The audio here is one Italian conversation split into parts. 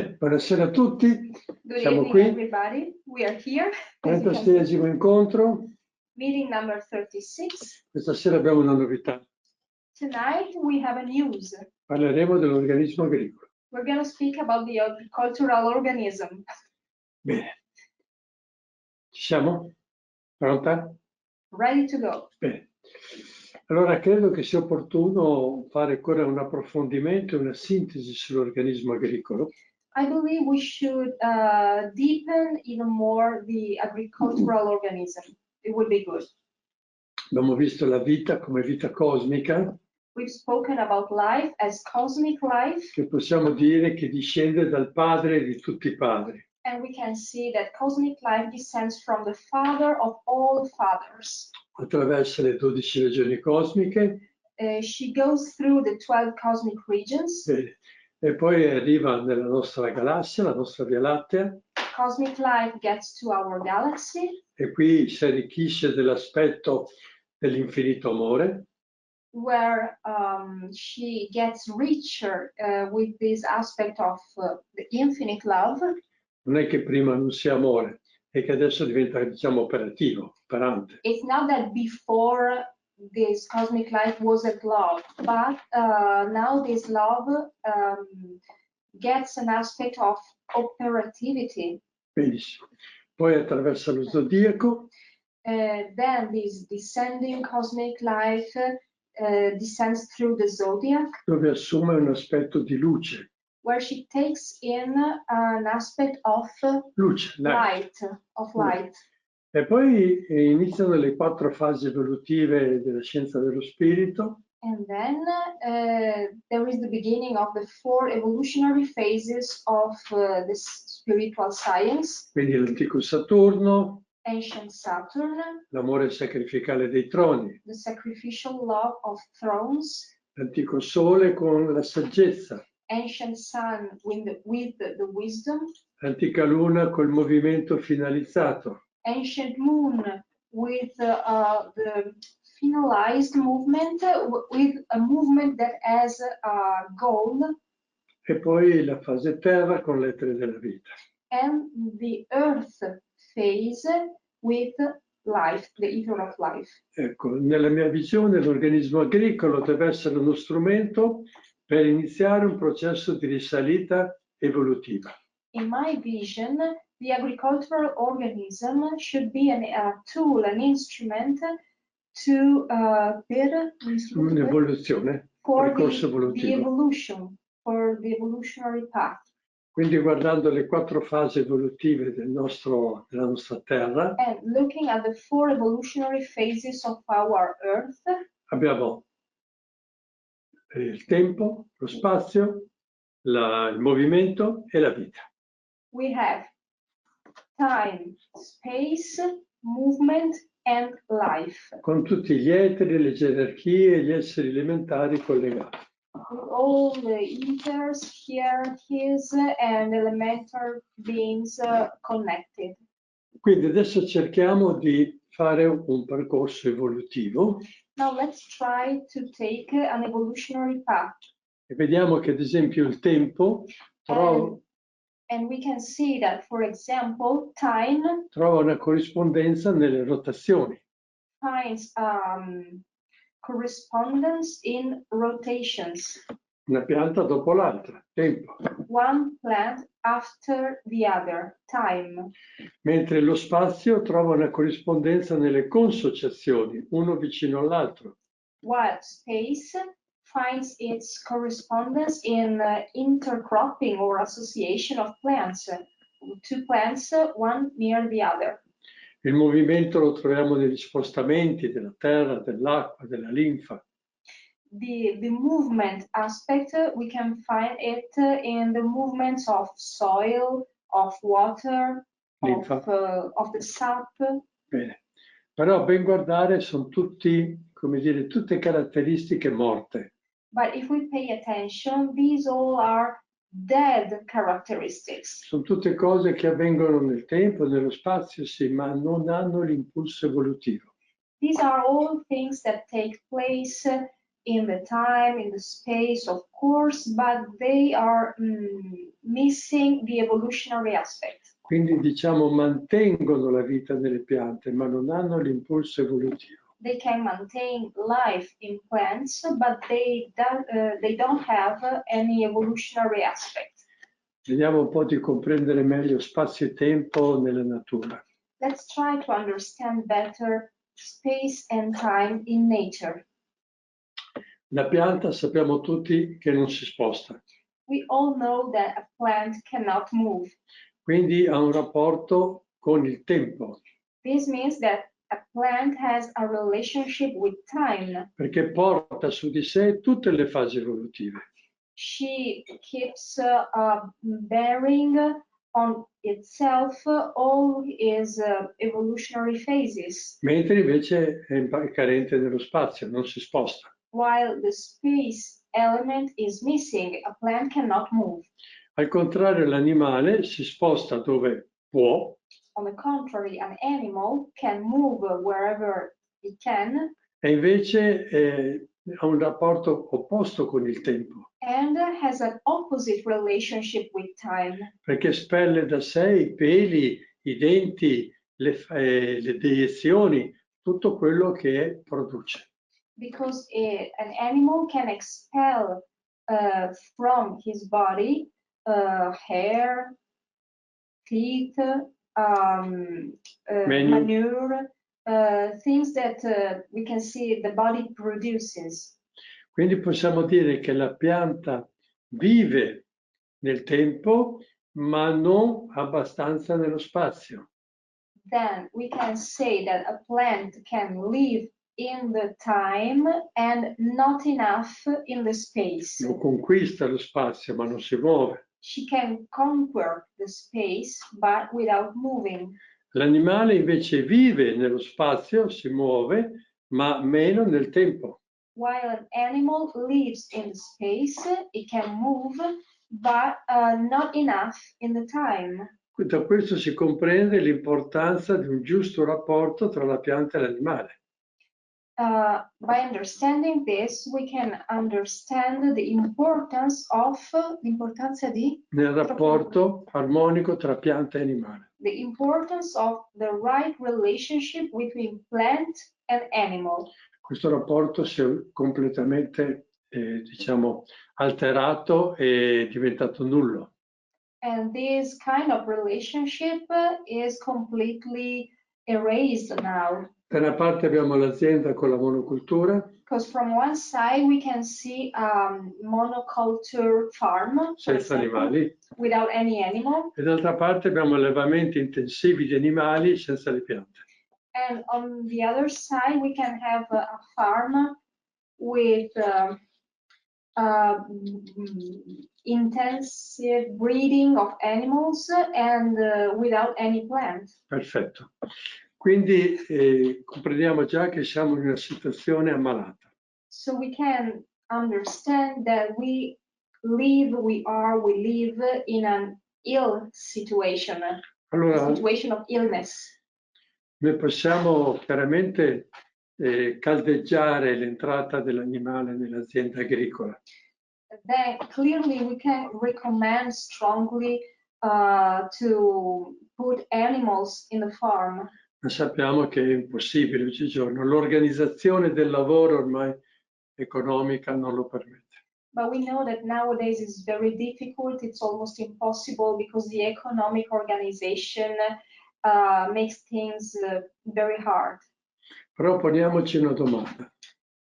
Bene, buonasera a tutti. Good Siamo evening, qui. everybody. We are here. As you can 36esimo incontro. meeting number 36. Questa sera abbiamo una novità. Tonight we have a news. Parleremo dell'organismo agricolo. We're going to speak about the agricultural organism. Bene. Ci siamo? Pronta? Ready to go. Bene. Allora credo che sia opportuno fare ancora un approfondimento e una sintesi sull'organismo agricolo. I believe we should deepen even more the agricultural organism. It would be good. Abbiamo visto la vita come vita cosmica, We've spoken about life as cosmic life, che possiamo dire che discende dal padre di tutti i padri. and we can see that cosmic life descends from the father of all fathers. Attraverso le 12 regioni cosmiche. She goes through the 12 cosmic regions. Bene. E poi arriva nella nostra galassia, la nostra Via Lattea. Cosmic life gets to our galaxy. E qui si arricchisce dell'aspetto dell'infinito amore. Where she gets richer with this aspect of the infinite love. Non è che prima non sia amore, è che adesso diventa, diciamo, operativo, operante. It's not that before this cosmic life wasn't love, but now this love gets an aspect of operativity. Benissimo. Poi attraverso lo zodiaco. Then this descending cosmic life descends through the zodiac, Dove assume un aspetto di luce. where she takes in an aspect of Luce, light. E poi iniziano le 4 fasi evolutive della scienza dello spirito. And then there is the beginning of the 4 evolutionary phases of the spiritual science. Quindi l'antico Saturno, Ancient Saturn, l'amore sacrificale dei troni, the sacrificial love of thrones. l'antico Sole con la saggezza, Ancient Sun with the wisdom. l'antica Luna col movimento finalizzato. Ancient Moon with the finalized movement, with a movement that has a goal. E poi la fase terra con le 3 della vita. And the earth phase with life, the ether of life. Ecco, nella mia visione l'organismo agricolo deve essere uno strumento per iniziare un processo di risalita evolutiva. In my vision, the agricultural organism should be a tool, an instrument to Un'evoluzione, for percorso the evolutivo. evolution, for the evolutionary path. Quindi guardando le 4 fasi evolutive della nostra Terra, And looking at the 4 evolutionary phases of our Earth, abbiamo il tempo, lo spazio, il movimento e la vita. we have time, space, movement, and life. Con tutti gli eteri, le gerarchie e gli esseri elementari collegati. With all the ethers, hierarchies, and elemental beings connected. Quindi adesso cerchiamo di fare un percorso evolutivo. Now let's try to take an evolutionary path. E vediamo che ad esempio il tempo And we can see that, for example, time trova una corrispondenza nelle rotazioni. finds correspondence in rotations. Una pianta dopo l'altra, tempo. One plant after the other, time. Mentre lo spazio trova una corrispondenza nelle consociazioni, uno vicino all'altro. While space finds its correspondence in intercropping or association of plants, 2 plants, one near the other. Il movimento lo troviamo negli spostamenti della terra, dell'acqua, della linfa. The movement aspect, we can find it in the movements of soil, of water, of the sap. Bene. Però ben guardare sono tutte caratteristiche morte. But if we pay attention, these all are dead characteristics. Sono tutte cose che avvengono nel tempo, nello spazio, sì, ma non hanno l'impulso evolutivo. These are all things that take place in the time, in the space, of course, but they are missing the evolutionary aspect. Quindi diciamo mantengono la vita delle piante, ma non hanno l'impulso evolutivo. They can maintain life in plants, but they don't have any evolutionary aspect. Vediamo un po' di comprendere meglio spazio e tempo nella natura. Let's try to understand better space and time in nature. La pianta sappiamo tutti che non si sposta, We all know that a plant cannot move. quindi ha un rapporto con il tempo, This means that a plant has a relationship with time. perché porta su di sé tutte le fasi evolutive. She keeps bearing on itself all its evolutionary phases, Mentre invece è carente dello spazio, non si sposta. while the space element is missing. A plant cannot move. Al contrario, l'animale si sposta dove può, On the contrary, an animal can move wherever it can e invece ha un rapporto opposto con il tempo, and has an opposite relationship with time, perché espelle da sé i peli, i denti, le deiezioni, tutto quello che produce. because an animal can expel from his body hair, teeth, manure, things that we can see the body produces. Quindi possiamo dire che la pianta vive nel tempo, ma non abbastanza nello spazio. Then we can say that a plant can live in the time and not enough in the space. Non conquista lo spazio, ma non si muove. She can conquer the space, but without moving. L'animale invece vive nello spazio, si muove, ma meno nel tempo. While an animal lives in space, it can move, but not enough in the time. Da questo si comprende l'importanza di un giusto rapporto tra la pianta e l'animale. By understanding this, we can understand the importance of Nel rapporto armonico tra pianta e animale. the importance of the right relationship between plant and animal. Questo rapporto si è completamente, diciamo, alterato e diventato nullo. And this kind of relationship is completely erased now. Da una parte abbiamo l'azienda con la monocultura, Because from one side we can see monoculture farm, for senza example, animali, without any animal, e d'altra parte abbiamo allevamenti intensivi di animali senza le piante. and on the other side we can have a farm with intensive breeding of animals and without any plant. Perfetto. Quindi comprendiamo già che siamo in una situazione ammalata. So we can understand that we live in an ill situation, Allora, a situation of illness. noi possiamo chiaramente caldeggiare l'entrata dell'animale nell'azienda agricola. Then clearly we can recommend strongly to put animals in the farm. Ma sappiamo che è impossibile oggigiorno. L'organizzazione del lavoro ormai economica non lo permette. But we know that nowadays it's very difficult. It's almost impossible because the economic organization makes things very hard. Però poniamoci una domanda.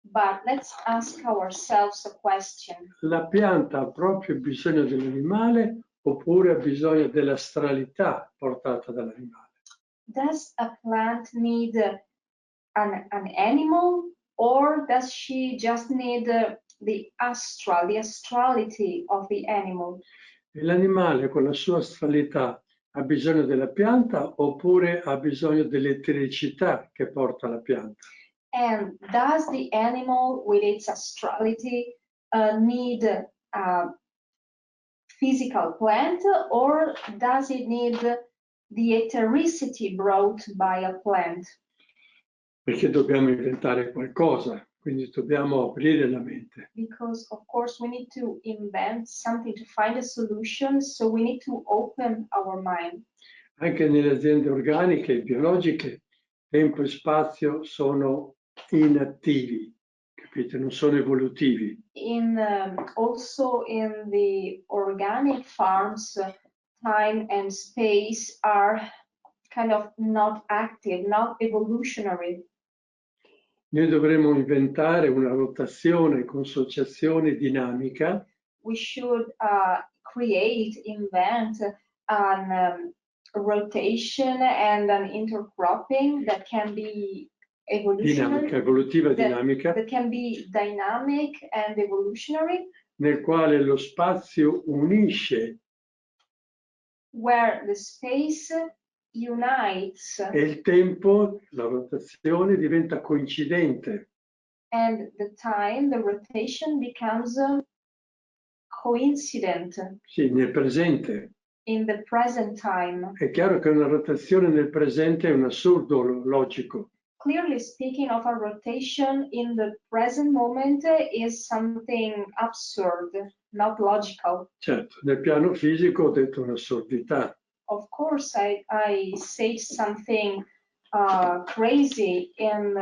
But let's ask ourselves a question. La pianta ha proprio bisogno dell'animale oppure ha bisogno dell'astralità portata dall'animale? Does a plant need an animal, or does she just need the astrality of the animal? E l'animale con la sua astralità ha bisogno della pianta oppure ha bisogno dell'elettricità che porta la pianta? And does the animal with its astrality need a physical plant, or does it need the ethericity brought by a plant? Perché dobbiamo inventare qualcosa. Quindi dobbiamo aprire la mente. Because of course we need to invent something to find a solution, so we need to open our mind. Anche nelle aziende organiche e biologiche, tempo e spazio sono inattivi, capite? Non sono evolutivi. Also in the organic farms, time and space are kind of not active, not evolutionary. Noi dovremmo inventare una rotazione, consociazione dinamica. We should create, invent an rotation and an intercropping that can be evolutionary. Evolutiva dinamica. That can be dynamic and evolutionary. Nel quale lo spazio unisce. Where the space unites. E il tempo, la rotazione, diventa coincidente. And the time, the rotation becomes coincident. Sì, nel presente. In the present time. È chiaro che una rotazione nel presente è un assurdo logico. Clearly speaking, of a rotation in the present moment is something absurd, not logical. Certo, nel piano fisico ho detto un'assurdità. Of course, I say something crazy in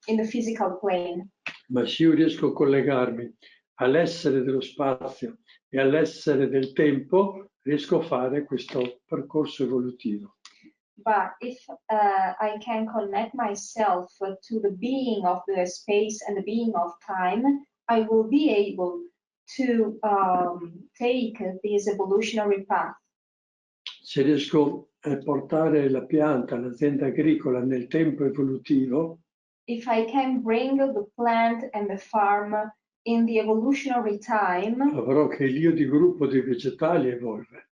the physical plane. Ma se io riesco a collegarmi all'essere dello spazio e all'essere del tempo, riesco a fare questo percorso evolutivo. But if I can connect myself to the being of the space and the being of time, I will be able to take this evolutionary path. Se riesco a portare la pianta, l'azienda agricola nel tempo evolutivo, if I can bring the plant and the farm in the evolutionary time, avrò che l'io di gruppo dei vegetali evolve.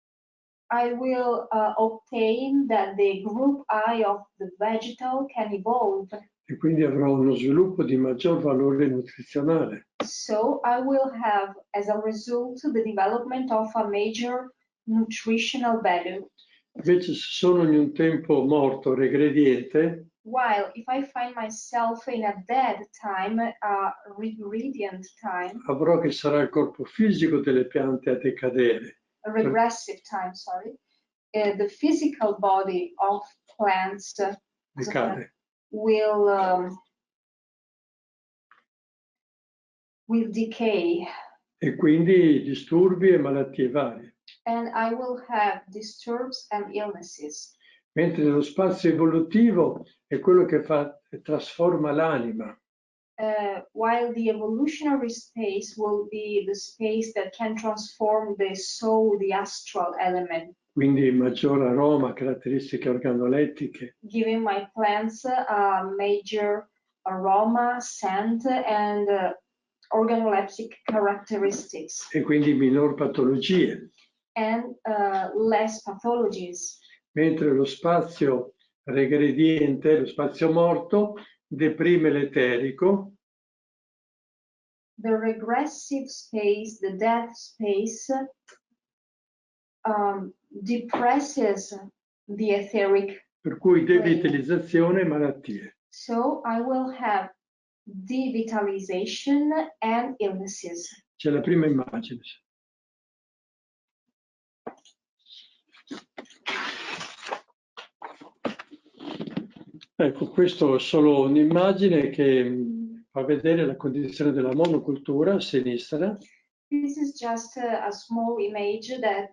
I will obtain that the group I of the vegetal can evolve. E quindi avrò uno sviluppo di maggior valore nutrizionale. So I will have, as a result, the development of a major nutritional value. Invece se sono in un tempo morto, regrediente, While if I find myself in a dead time, a regredient time, avrò che sarà il corpo fisico delle piante a decadere. a regressive time, sorry, the physical body of plants Decade. will decay. E quindi disturbi e malattie varie. And I will have disturbs and illnesses. Mentre nello spazio evolutivo è quello che trasforma l'anima. While the evolutionary space will be the space that can transform the soul, the astral element. Quindi maggior aroma, caratteristiche organolettiche. Giving my plants a major aroma, scent, and organoleptic characteristics. E quindi minor patologie. And less pathologies. Mentre lo spazio regrediente, lo spazio morto, deprime l'eterico. The regressive space, the death space, depresses the etheric. Per cui devitalizzazione e malattie. So I will have devitalization and illnesses. C'è la prima immagine. Ecco, questo è solo un'immagine che fa vedere la condizione della monocultura a sinistra. This is just a small image that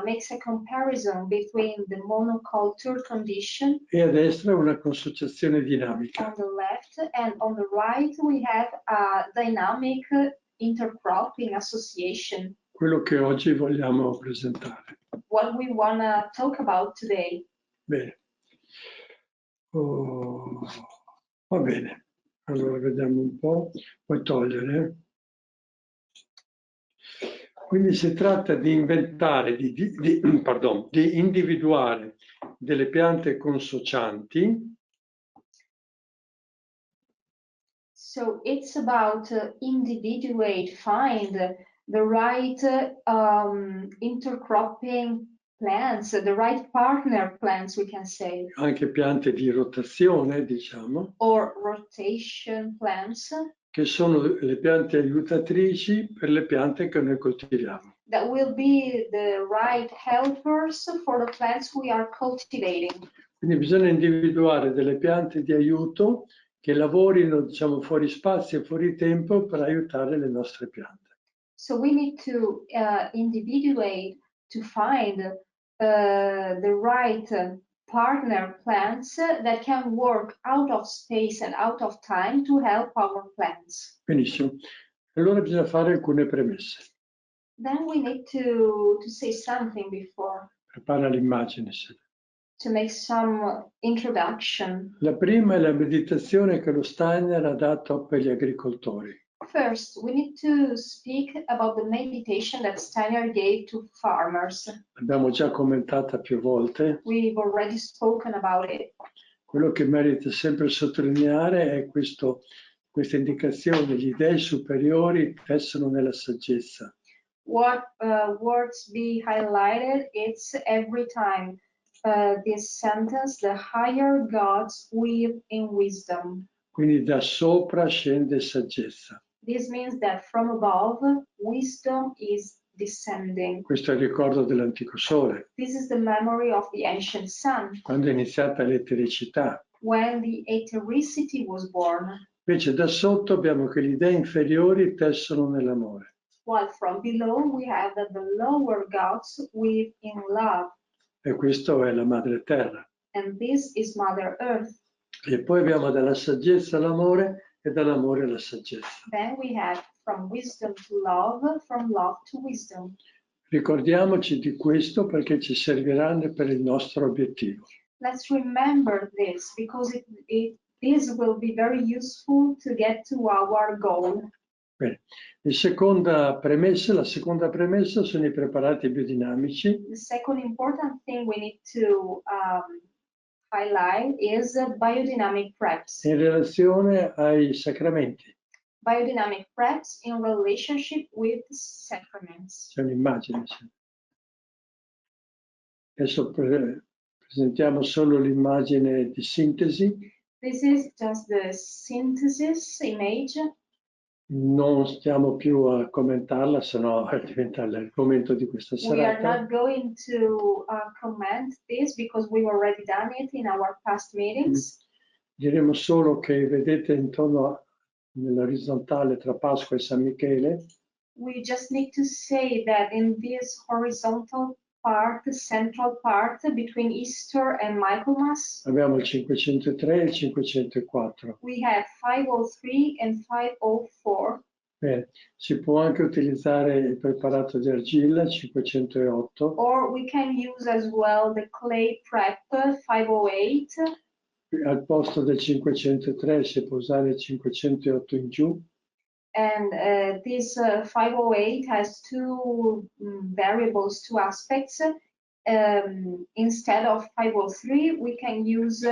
makes a comparison between the monoculture condition E a destra una consociazione dinamica. on the left, and on the right we have a dynamic intercropping association. Quello che oggi vogliamo presentare. What we want to talk about today. Bene. Oh, va bene. Allora vediamo un po'. Puoi togliere. Quindi si tratta di inventare, di individuare delle piante consocianti. So it's about individuate, find the right intercropping plants, the right partner plants, we can say. Anche piante di rotazione, diciamo, Or rotation plants. che sono le piante aiutatrici per le piante che noi coltiviamo. That will be the right helpers for the plants we are cultivating. Quindi bisogna individuare delle piante di aiuto che lavorino, diciamo, fuori spazio e fuori tempo per aiutare le nostre piante. So we need to individuate to find the right partner plants that can work out of space and out of time to help our plants. Benissimo. Allora bisogna fare alcune premesse. Then we need to say something before. Prepara l'immagine. To make some introduction. La prima è la meditazione che lo Steiner ha dato per gli agricoltori. First, we need to speak about the meditation that Steiner gave to farmers. L'abbiamo già commentata più volte. We've already spoken about it. Quello che merita sempre sottolineare è questa indicazione: gli dei superiori tessono nella saggezza. What words be highlighted, it's every time this sentence, the higher gods live in wisdom. Quindi da sopra scende saggezza. This means that from above, wisdom is descending. Questo è il ricordo dell'antico sole. This is the memory of the ancient sun. Quando è iniziata l'etericità. When the ethericity was born. Invece da sotto abbiamo che gli dei inferiori tessono nell'amore. While from below we have that the lower gods live in love. E questo è la madre terra. And this is Mother Earth. E poi abbiamo dalla saggezza all'amore e dall'amore alla saggezza. Then we have from wisdom to love, from love to wisdom. Ricordiamoci di questo perché ci servirà per il nostro obiettivo. Let's remember this because this will be very useful to get to our goal. Bene. La seconda premessa sono i preparati biodinamici. The second important thing we need to highlight is biodynamic preps. In relazione ai sacramenti. Biodynamic preps in relationship with sacraments. C'è un'immagine. Adesso presentiamo solo l'immagine di sintesi. This is just the synthesis image. Non stiamo più a commentarla, sennò diventa l'argomento di questa serata. We are not going to comment this because we've already done it in our past meetings. Diremo solo che vedete intorno nell'orizzontale tra Pasqua e San Michele. We just need to say that in this horizontal part, the central part between Easter and Michaelmas, Abbiamo il 503 e il 504. we have 503 and 504. Bene. Si può anche utilizzare il preparato di argilla 508. Or we can use as well the clay prep 508. Al posto del 503 si può usare il 508 in giù. And this 508 has two variables, two aspects. Instead of 503, we can use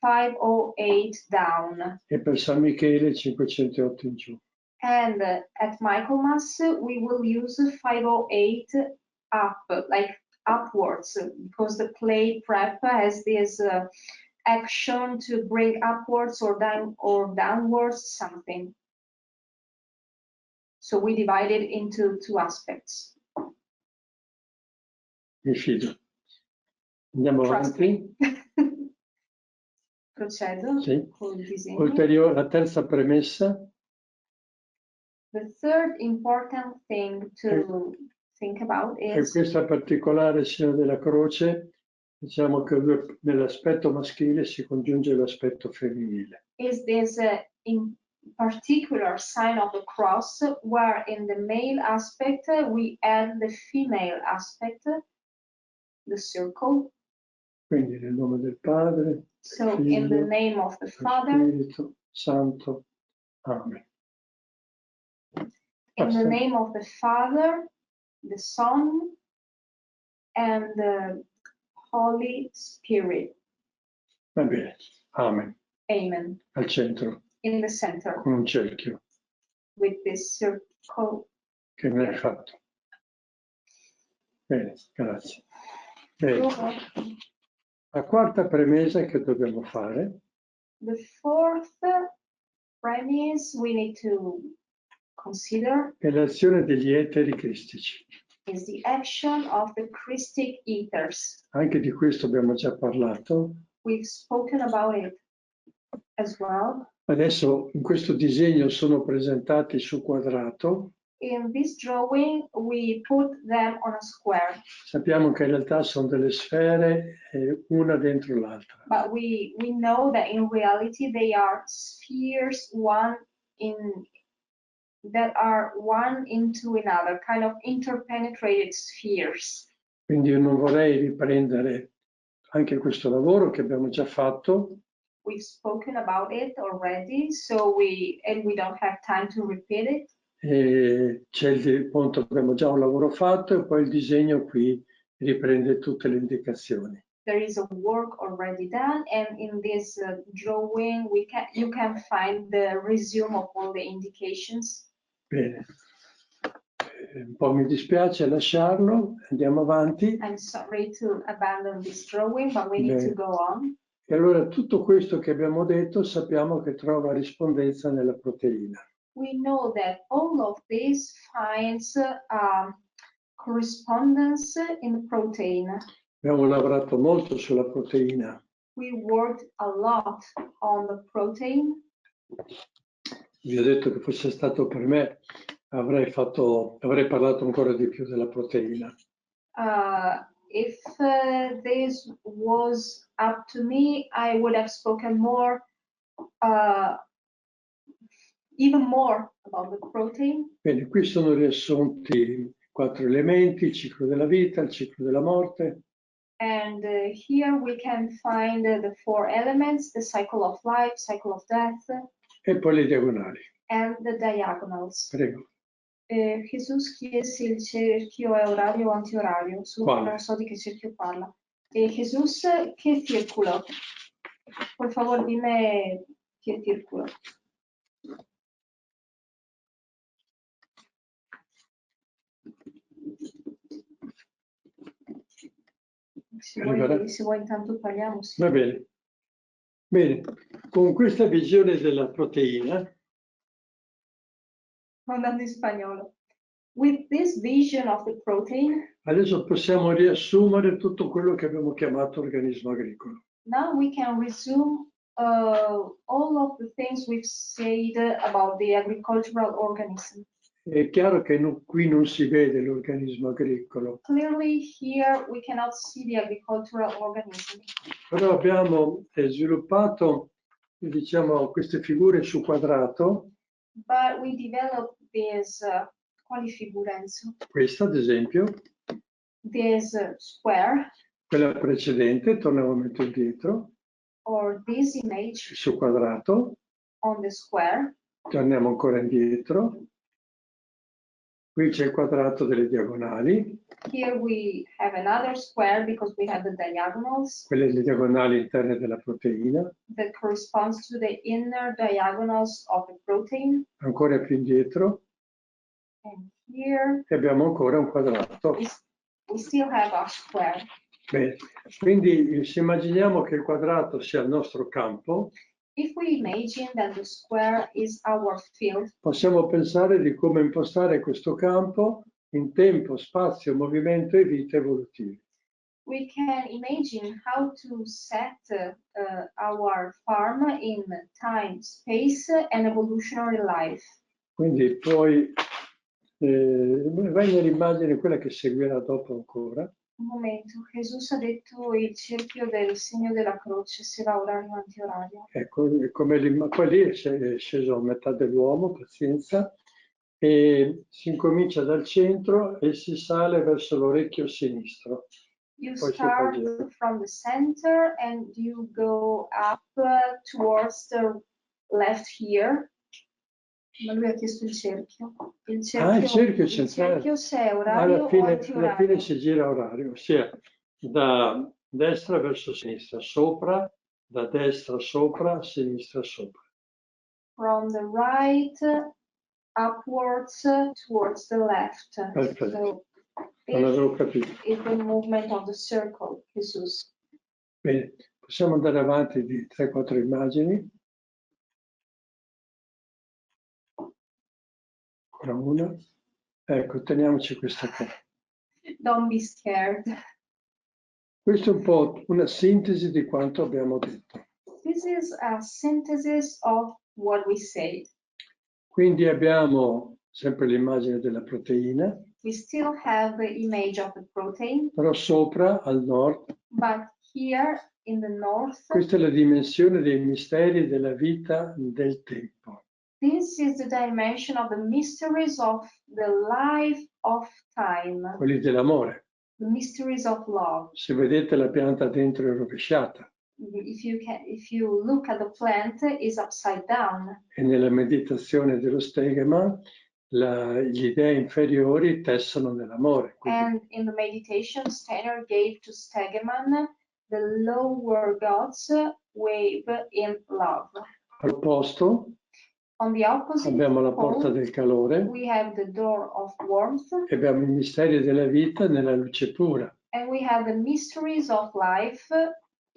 508 down. E per San Michele 508 in giù. And at Michaelmas, we will use 508 up, like upwards, because the clay prep has this action to bring upwards or down or downwards something. So we divide it into two aspects. Mi fido. Andiamo avanti. Procedo Sì. con il disegno. La terza premessa. The third important thing to think about E is questa particolare segno della croce, diciamo che nell'aspetto maschile si congiunge l'aspetto femminile. this in particular sign of the cross, where in the male aspect we add the female aspect, the circle. Quindi nel nome del Padre, So del in the Figlio, name of the del Father, Spirito Santo. Amen. in the Basta. name of the Father, the Son, and the Holy Spirit. Va bene. Amen. Amen. Al centro, In the center, con un cerchio with this circle. che non è fatto. Bene, grazie. La quarta premessa che dobbiamo fare. The fourth premise we need to consider È l'azione degli eteri cristici. is the action of the Christic ethers. Anche di questo abbiamo già parlato. We've spoken about it as well. Adesso in questo disegno sono presentati su quadrato. In this drawing, we put them on a square. Sappiamo che in realtà sono delle sfere una dentro l'altra. But we know that in reality they are spheres that are one into another, kind of interpenetrated spheres. Quindi io non vorrei riprendere anche questo lavoro che abbiamo già fatto. We've spoken about it already, so we don't have time to repeat it. C'è appunto, abbiamo già un lavoro fatto e poi il disegno qui riprende tutte le indicazioni. There is a work already done, and in this drawing you can find the resume of all the indications. Bene, un po' mi dispiace lasciarlo, andiamo avanti. I'm sorry to abandon this drawing, but we need to go on. E allora tutto questo che abbiamo detto sappiamo che trova rispondenza nella proteina. We know that all of this finds correspondence in the protein. Abbiamo lavorato molto sulla proteina. We worked a lot on the protein. Vi ho detto che fosse stato per me, avrei parlato ancora di più della proteina. If this was up to me, I would have spoken more, even more about the protein. Bene, qui sono riassunti 4 elementi: il ciclo della vita, il ciclo della morte. And here we can find the 4 elements: the cycle of life, cycle of death. E poi le diagonali. And the diagonals. Prego. Jesus chiede se il cerchio è orario o antiorario, solo che non so di che cerchio parla. Jesus, che círculo? Por favor, dime qué círculo. Se vuoi intanto parliamo. Sì. Va bene. Bene, con questa visione della proteina. Andando in spagnolo. With this vision of the protein. Adesso possiamo riassumere tutto quello che abbiamo chiamato organismo agricolo. Now we can resume all of the things we've said about the agricultural organism. È chiaro che qui non si vede l'organismo agricolo. Clearly here we cannot see the agricultural organism. Però abbiamo sviluppato, diciamo, queste figure su quadrato. But we developed this, quali figure, Enzo? Questa, ad esempio. This square. Quella precedente, torniamo un momento indietro. Or this image. Su quadrato. On the square. Torniamo ancora indietro. Qui c'è il quadrato delle diagonali. Here we have another square because we have the diagonals. Quelle le diagonali interne della proteina. That corresponds to the inner diagonals of the protein. Ancora più indietro. And here. E abbiamo ancora un quadrato. We still have our square. Bene, quindi se immaginiamo che il quadrato sia il nostro campo. If we imagine that the square is our field, possiamo pensare di come impostare questo campo in tempo, spazio, movimento e vita evolutivi. We can imagine how to set our farm in time, space and evolutionary life. Quindi poi vai nell'immagine quella che seguirà dopo ancora. Un momento, Jesus ha detto il cerchio del segno della croce, se va orario o antiorario. Ecco, poi lì è sceso a metà dell'uomo, pazienza, e si incomincia dal centro e si sale verso l'orecchio sinistro. You start from the center and you go up towards the left here. Ma lui ha chiesto il cerchio. Il cerchio se è orario o antiorario. Alla fine si gira orario, ossia da destra verso sinistra, sopra, da destra sopra, sinistra sopra. From the right upwards towards the left. Perfetto. So Non avevo capito. Is the movement of the circle, Jesus. Bene, possiamo andare avanti di 3-4 immagini. Ancora una. Ecco, teniamoci questa qua. Don't be scared. Questo è un po' una sintesi di quanto abbiamo detto. This is a synthesis of what we said. Quindi abbiamo sempre l'immagine della proteina, We still have the image of the protein, però sopra, al nord, but here in the north, questa è la dimensione dei misteri della vita del tempo. this is the dimension of the mysteries of the life of time, Quelli dell'amore. the mysteries of love. Se vedete la pianta dentro è rovesciata If you look at the plant, is upside down. e nella meditazione dello stegma gli dei inferiori tessono nell'amore. And in the meditation, Steiner gave to Stegeman the lower gods wave in love. All'opposto On the opposite abbiamo la porta pole, del calore we have the door of warmth, e abbiamo i misteri della vita nella luce pura. and we have the mysteries of life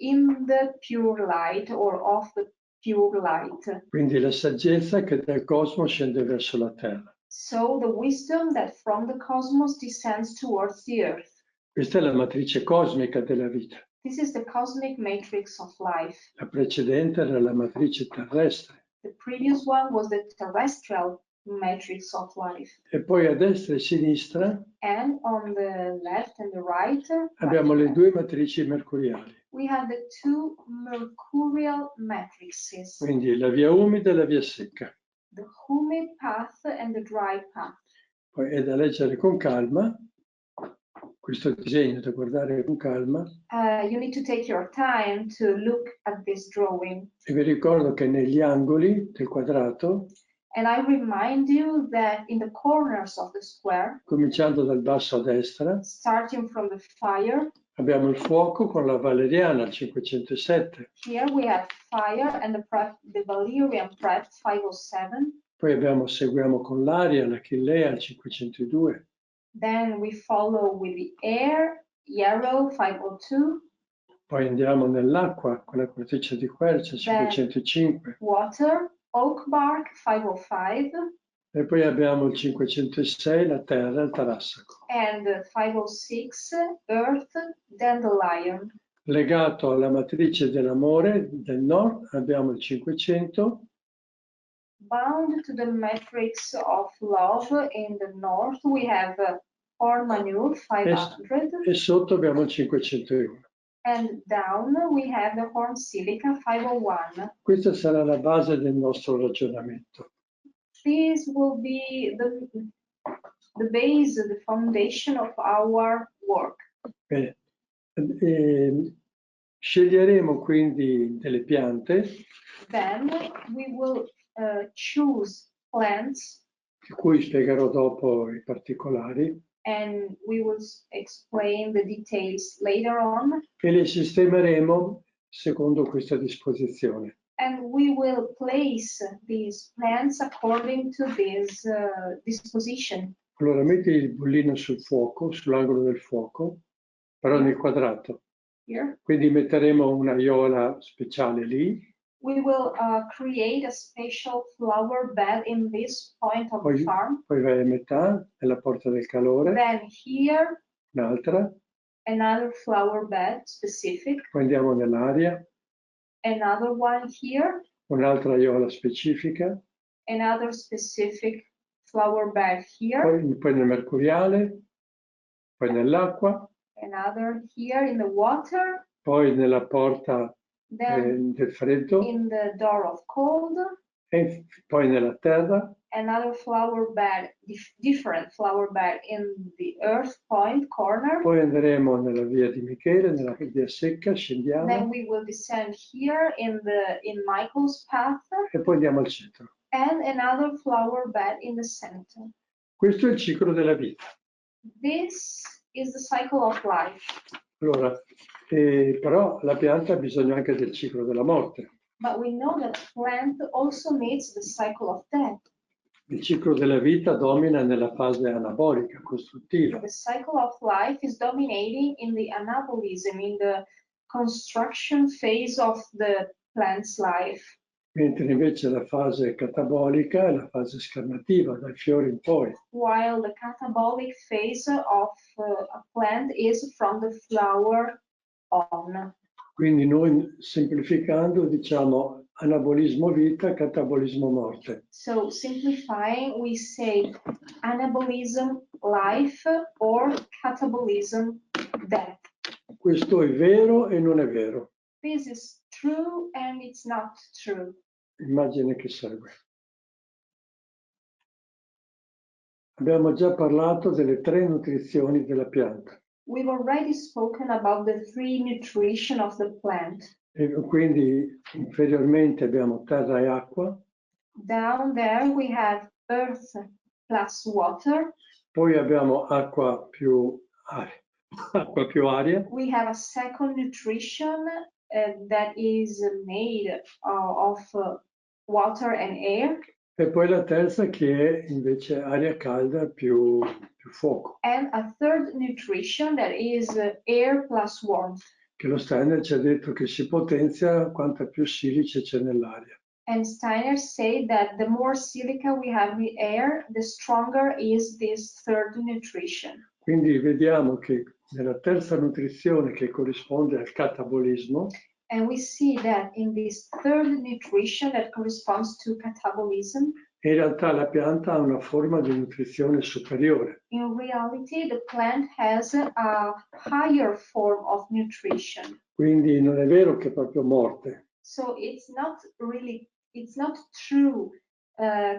in the pure light, or of the pure light. Quindi la saggezza che dal cosmo scende verso la terra. So the wisdom that from the cosmos descends towards the earth. Questa è la matrice cosmica della vita. This is the cosmic matrix of life. La precedente era la matrice terrestre. The previous one was the terrestrial matrix of life. E poi a destra e a sinistra And on the left and the right, abbiamo le due matrici mercuriali. we have the two mercurial matrices, Quindi la via umida e la via secca. the humid path and the dry path. Poi è da leggere con calma. Questo disegno da guardare con calma. You need to take your time to look at this drawing. E vi ricordo che negli angoli del quadrato, And I remind you that in the corners of the square, cominciando dal basso a destra, starting from the fire, abbiamo il fuoco con la valeriana al 507. here we have fire and the Valerian prep 507. Poi seguiamo con l'aria, l'achillea al 502. Then we follow with the air, yarrow 502. Poi andiamo nell'acqua con la corteccia di quercia al 505. Water, oak bark 505. E poi abbiamo il 506, la terra, il tarassaco. And 506, earth, dandelion. Legato alla matrice dell'amore del nord abbiamo il 500. Bound to the matrix of love in the north, we have corn manure 500. E sotto abbiamo il 501. And down we have the horn silica 501. Questa sarà la base del nostro ragionamento. This will be the base, the foundation of our work. Bene. Sceglieremo quindi delle piante Then we will choose plants, di cui spiegherò dopo i particolari, and we will explain the details later on. e le sistemeremo secondo questa disposizione. And we will place these plants according to this disposition. Allora metti il bollino sul fuoco, sull'angolo del fuoco, però nel quadrato. Here Quindi metteremo una iola speciale lì. we will create a special flower bed in this point of the farm. Poi vai a metà, nella porta del calore, Then here un'altra, another flower bed specific, poi andiamo nell'aria, another one here, un'altra iola specifica, another specific flower bed here, poi nel mercuriale, poi nell'acqua, another here in the water, poi nella porta then del freddo, in the door of cold, e poi nella terra, another flower bed, different flower bed in the earth point corner. poi andremo nella via di Michele, nella via secca, scendiamo, Then we will descend here in Michael's path, e poi andiamo al centro. and another flower bed in the center. Questo è il ciclo della vita. This is the cycle of life. Allora, però la pianta ha bisogno anche del ciclo della morte. But we know that plant also needs the cycle of death. Il ciclo della vita domina nella fase anabolica, costruttiva. The cycle of life is dominating in the anabolism, in the construction phase of the plant's life. Mentre invece la fase catabolica è la fase scarnativa, dai fiori in poi. While the catabolic phase of a plant is from the flower on. Quindi noi semplificando diciamo anabolismo vita, catabolismo morte. So simplifying, we say anabolism life or catabolism death. Questo è vero e non è vero. This is true and it's not true. Immagine che segue. Abbiamo già parlato delle 3 nutrizioni della pianta. We've already spoken about the 3 nutrition of the plant. E quindi inferiormente abbiamo terra e acqua. Down there we have earth plus water. Poi abbiamo acqua più aria. We have a second nutrition that is made of water and air. E poi la terza che è invece aria calda più fuoco. And a third nutrition that is air plus warmth. Che lo Steiner ci ha detto che si potenzia quanta più silice c'è nell'aria. And Steiner said that the more silica we have in the air, the stronger is this third nutrition. Quindi vediamo che nella terza nutrizione che corrisponde al catabolismo, and we see that in this third nutrition that corresponds to catabolism, in realtà la pianta ha una forma di nutrizione superiore. in reality the plant has a higher form of nutrition. Quindi non è vero che è proprio morte. So it's not true,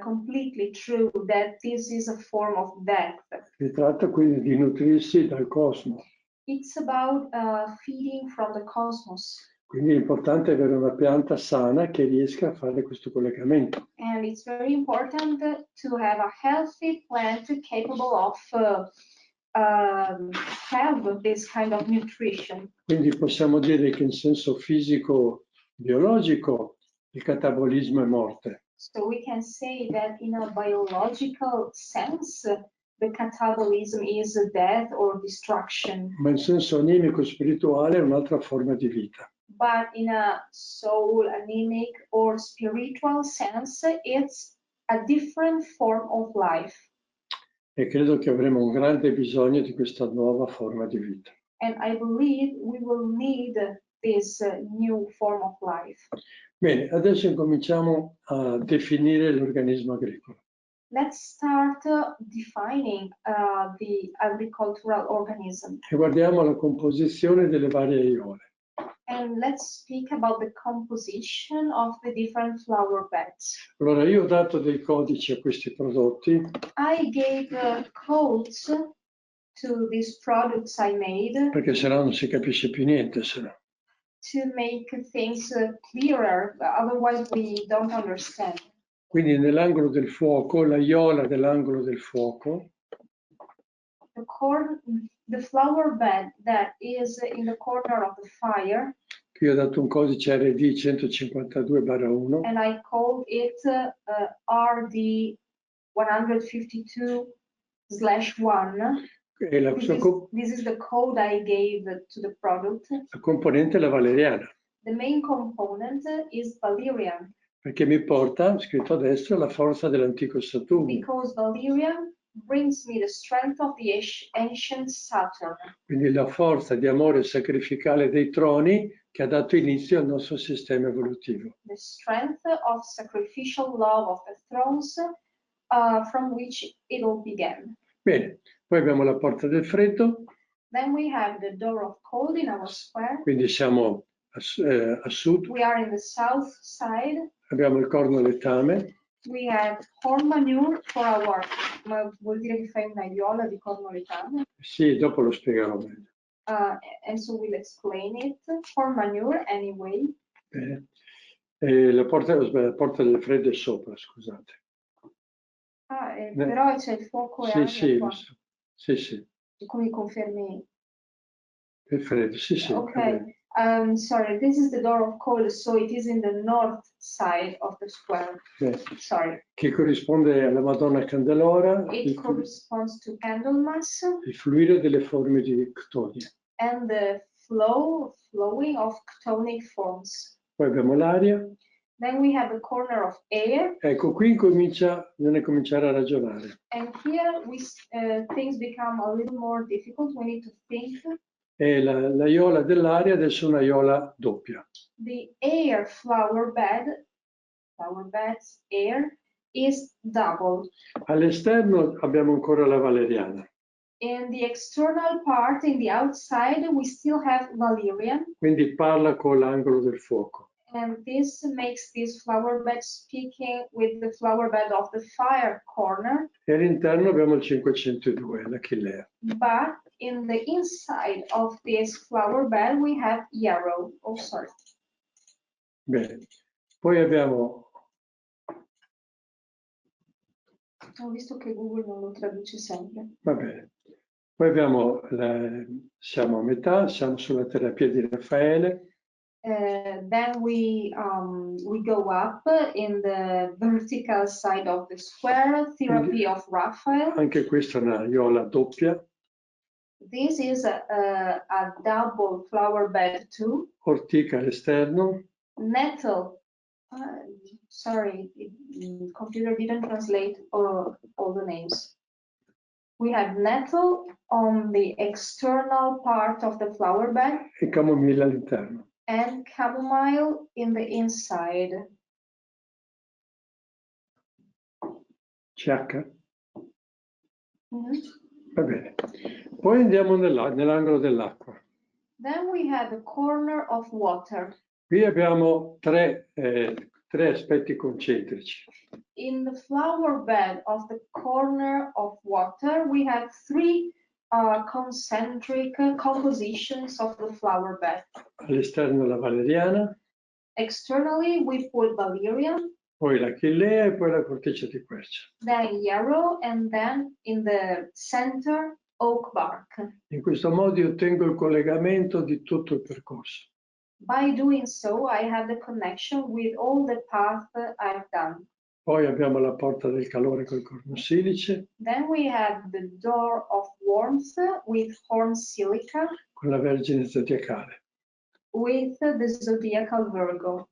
completely true that this is a form of death. Si tratta quindi di nutrirsi dal cosmo. It's about feeding from the cosmos. Quindi è importante avere una pianta sana che riesca a fare questo collegamento. And it's very important to have a healthy plant capable of have this kind of nutrition. Quindi possiamo dire che in senso fisico biologico il catabolismo è morte. So we can say that in a biological sense, the catabolism is death or destruction. Ma in senso animico spirituale è un'altra forma di vita. But in a soul, anemic, or spiritual sense, it's a different form of life. E credo che avremo un grande bisogno di questa nuova forma di vita. And I believe we will need this new form of life. Bene, adesso incominciamo a definire l'organismo agricolo. Let's start defining the agricultural organism. E guardiamo la composizione delle varie aiole. And let's speak about the composition of the different flower beds. Allora, io ho dato dei codici a questi prodotti. I gave codes to these products I made. Perché sennò non si capisce più niente, sennò. To make things clearer, otherwise we don't understand. Quindi nell'angolo del fuoco, l'aiola dell'angolo del fuoco. The flower bed that is in the corner of the fire. Qui ho dato un codice RD 152/1. And I called it RD 152/1. This is the code I gave to the product. La componente è la valeriana. The main component is valerian. Perché mi porta, scritto a destra, la forza dell'antico Saturno. Because valerian brings me the strength of the ancient Saturn. Quindi la forza di amore sacrificale dei troni che ha dato inizio al nostro sistema evolutivo. The strength of sacrificial love of the thrones from which it all began. Bene, poi abbiamo la porta del freddo. Then we have the door of cold in our square. Quindi siamo a sud. We are in the south side. Abbiamo il corno letame. We have corn manure for our, ma vuol dire che fai un'aiola di corno letame? Sì, dopo lo spiegherò meglio. And so we'll explain it. Corn manure anyway. Bene. La porta del freddo è sopra, scusate. Però c'è il fuoco e sì, aria sì, qua. Sì, sì. Come confermi? Il freddo, sì, sì. Ok, Sorry, this is the door of coal, so it is in the north side of the square. Sorry. Che corrisponde alla Madonna Candelora, It corresponds to Candlemas. Il fluire delle forme di ctonie. And the flowing of chthonic forms. Poi abbiamo l'aria. Then we have the corner of air. Ecco, qui bisogna cominciare a ragionare. And here things become a little more difficult. We need to think. E la iola dell'aria adesso è una iola doppia. The air flower bed's air is double. All'esterno abbiamo ancora la valeriana. In the external part, in the outside, we still have valerian. Quindi parla con l'angolo del fuoco. And this makes this flower bed speaking with the flower bed of the fire corner. E all'interno abbiamo il 502, l'Achillea. But in the inside of this flower bed, we have yarrow. Oh, sorry. Bene. Poi abbiamo... Ho visto che Google non lo traduce sempre. Va bene. Poi abbiamo, siamo a metà, siamo sulla terapia di Raffaele. Then we go up in the vertical side of the square, therapy of Raphael. Anche questa è una iola doppia. This is a double flower bed too. Ortica all'esterno. Nettle. Sorry, computer didn't translate all the names. We have nettle on the external part of the flower bed. E camomilla all'interno. And chamomile in the inside. CH? Mm-hmm. Va bene. Poi andiamo nell'angolo dell'acqua. Then we have the corner of water. Qui abbiamo tre aspetti concentrici. In the flower bed of the corner of water, we have three concentric compositions of the flower bed. All'esterno la valeriana. Externally, we put valerian. Poi l'Achillea e poi la corteccia di quercia. Then yarrow, and then in the center, oak bark. In questo modo io ottengo il collegamento di tutto il percorso. By doing so, I have the connection with all the path I've done. Poi abbiamo la porta del calore col corno silice. Then we have the door of warmth with horn silica. Con la Vergine zodiacale. With the zodiacal Virgo.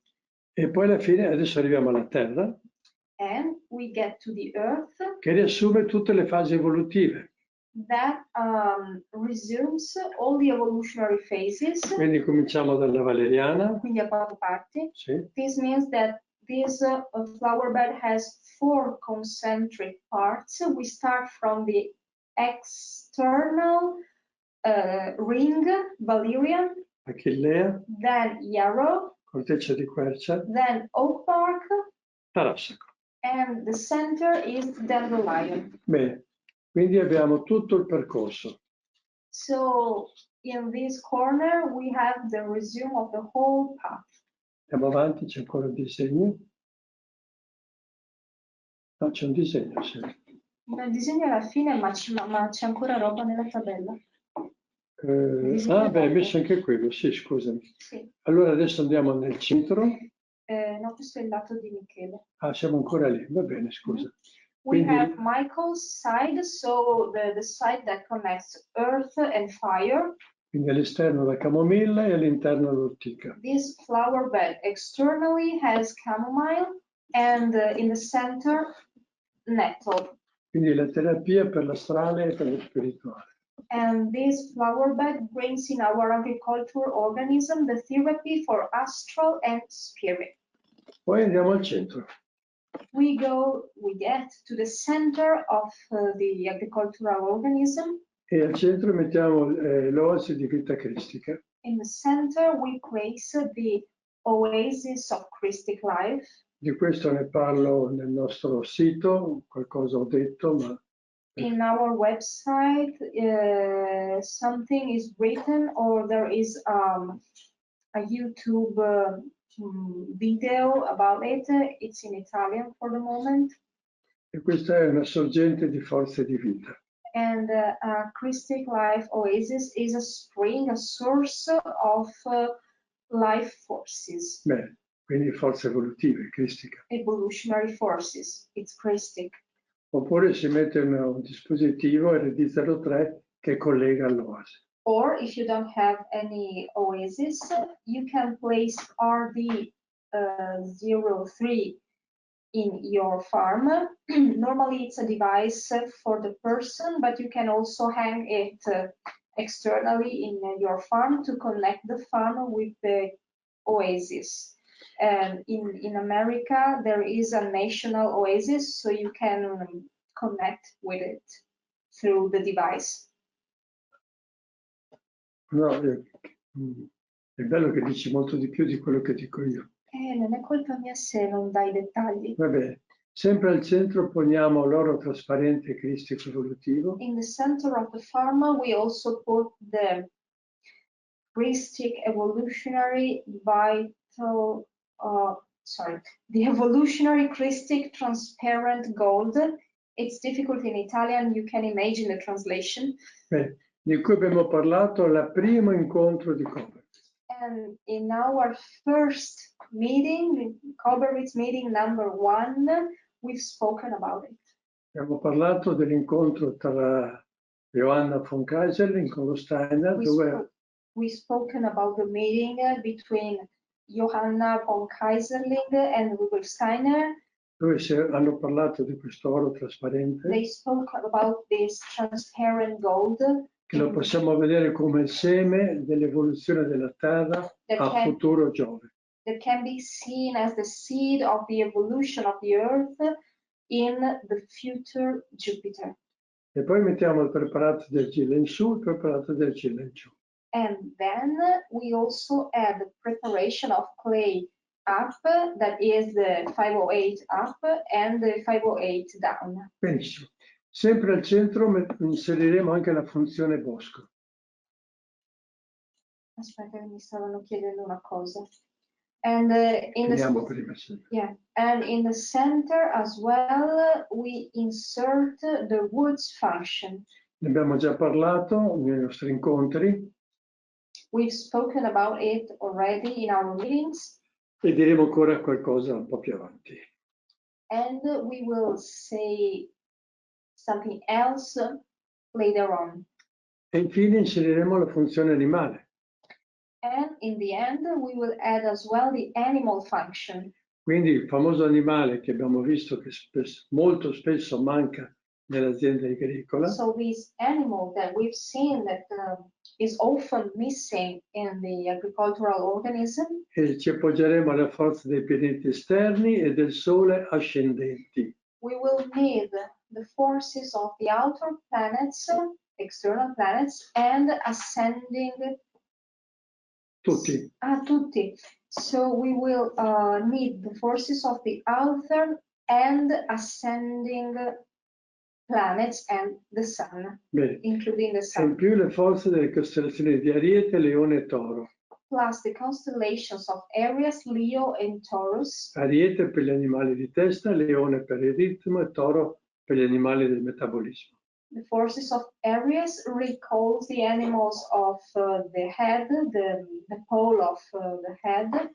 E poi alla fine adesso arriviamo alla Terra. And we get to the Earth. Che riassume tutte le fasi evolutive. That resumes all the evolutionary phases. Quindi cominciamo dalla valeriana. Quindi a quattro parti. Sì. This means that this flower bed has four concentric parts. We start from the external ring, valerian. Achillea. Then yarrow. Corteccia di quercia. Then oak bark. Tarassaco. And the center is dandelion. Bene, quindi abbiamo tutto il percorso. So in this corner we have the resume of the whole path. Andiamo avanti, c'è ancora un disegno. No, c'è un disegno, sì. Il disegno è alla fine, ma c'è ancora roba nella tabella. Beh, hai messo anche quello, sì, scusami. Sì. Allora adesso andiamo nel centro. No, questo è il lato di Michele. Ah, siamo ancora lì, va bene, scusa. We Quindi, have Michael's side, so the side that connects earth and fire. quindi all'esterno la camomilla e all'interno l'ortica. This flower bed externally has chamomile and in the center nettle. Quindi la terapia per l'astrale e per lo spirituale. And this flower bed brings in our agriculture organism the therapy for astral and spirit. Poi andiamo al centro. We get to the center of the agricultural organism. E al centro mettiamo l'oasi di vita cristica. In the center, we place the oasis of Christic life. Di questo ne parlo nel nostro sito, qualcosa ho detto, ma... In our website, something is written, or there is a YouTube video about it. It's in Italian for the moment. E questa è una sorgente di forza e di vita. And Christic life oasis is a spring, a source of life forces. Beh, quindi forze evolutive, cristiche. Evolutionary forces. It's Christic. Oppure si mette un dispositivo RD03 che collega all'oasi. Or if you don't have any oasis, you can place RD03 in your farm. Normally it's a device for the person, but you can also hang it externally in your farm to connect the farm with the oasis. In America, there is a national oasis, so you can connect with it through the device. No, è bello che dici molto di più di quello che dico io. Non è colpa mia se non dai dettagli. Vabbè, sempre al centro poniamo l'oro trasparente cristico evolutivo. In the center of the farm, we also put the Christic evolutionary vital, the evolutionary Christic transparent gold. It's difficult in Italian, you can imagine the translation. Beh, di cui abbiamo parlato al primo incontro di Koberwitz. And in our first meeting, Koberwitz meeting number 1, we've spoken about it. Abbiamo parlato dell'incontro tra Johanna von Kaiserling con lo Steiner, We've spoken about the meeting between Johanna von Kaiserling and Rudolf Steiner. dove hanno parlato di questo oro trasparente. They spoke about this transparent gold. Che lo possiamo vedere come il seme dell'evoluzione della Terra a futuro Giove. That can be seen as the seed of the evolution of the Earth in the future Jupiter. E poi mettiamo il preparato di argilla in su, il preparato di argilla in giù. And then we also add the preparation of clay up, that is the 508 up and the 508 down. Benissimo. Sempre al centro inseriremo anche la funzione bosco. Aspetta, mi stavano chiedendo una cosa. And in the center as well, we insert the woods function. Ne abbiamo già parlato nei nostri incontri. We've spoken about it already in our meetings. E diremo ancora qualcosa un po' più avanti. And we will say something else later on. E infine inseriremo la funzione animale. And in the end, we will add as well the animal function. Quindi il famoso animale che abbiamo visto che molto spesso manca nell'azienda agricola. So this animal that we've seen that is often missing in the agricultural organism. E ci appoggeremo alla forza dei pianeti esterni e del Sole ascendenti. We will need the forces of the outer planets, external planets, and ascending. Tutti. Tutti. So we will need the forces of the outer and ascending planets and the sun, Bene. including the E sun. in più le forze delle costellazioni di Ariete, Leone e Toro. Plus the constellations of Aries, Leo, and Taurus. Ariete per gli animali di testa, Leone per il ritmo e Toro per gli animali del metabolismo. The forces of Aries recalls the animals of the head, the pole of the head.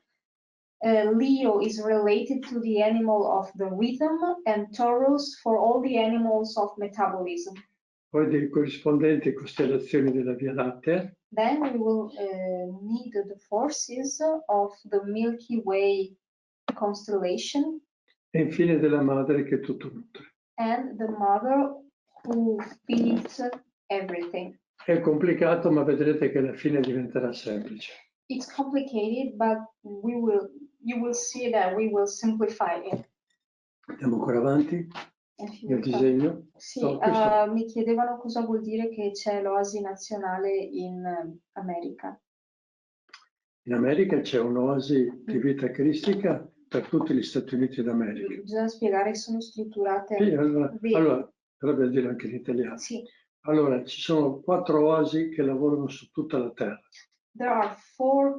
Leo is related to the animal of the rhythm, and Taurus for all the animals of metabolism. Poi delle corrispondenti costellazioni della Via Lattea. Then we will need the forces of the Milky Way constellation. E infine della madre che tutto nutre. And the mother who feeds everything. È complicato, ma vedrete che alla fine diventerà semplice. It's complicated, but you will see that we will simplify it. Andiamo ancora avanti nel disegno. Sì, mi chiedevano cosa vuol dire che c'è l'oasi nazionale in America. In America c'è un'oasi di vita cristica per tutti gli Stati Uniti d'America. Bisogna spiegare che sono strutturate. Sì, allora dovrebbe dire anche in italiano. Sì. Allora, ci sono 4 oasi che lavorano su tutta la Terra. There are 4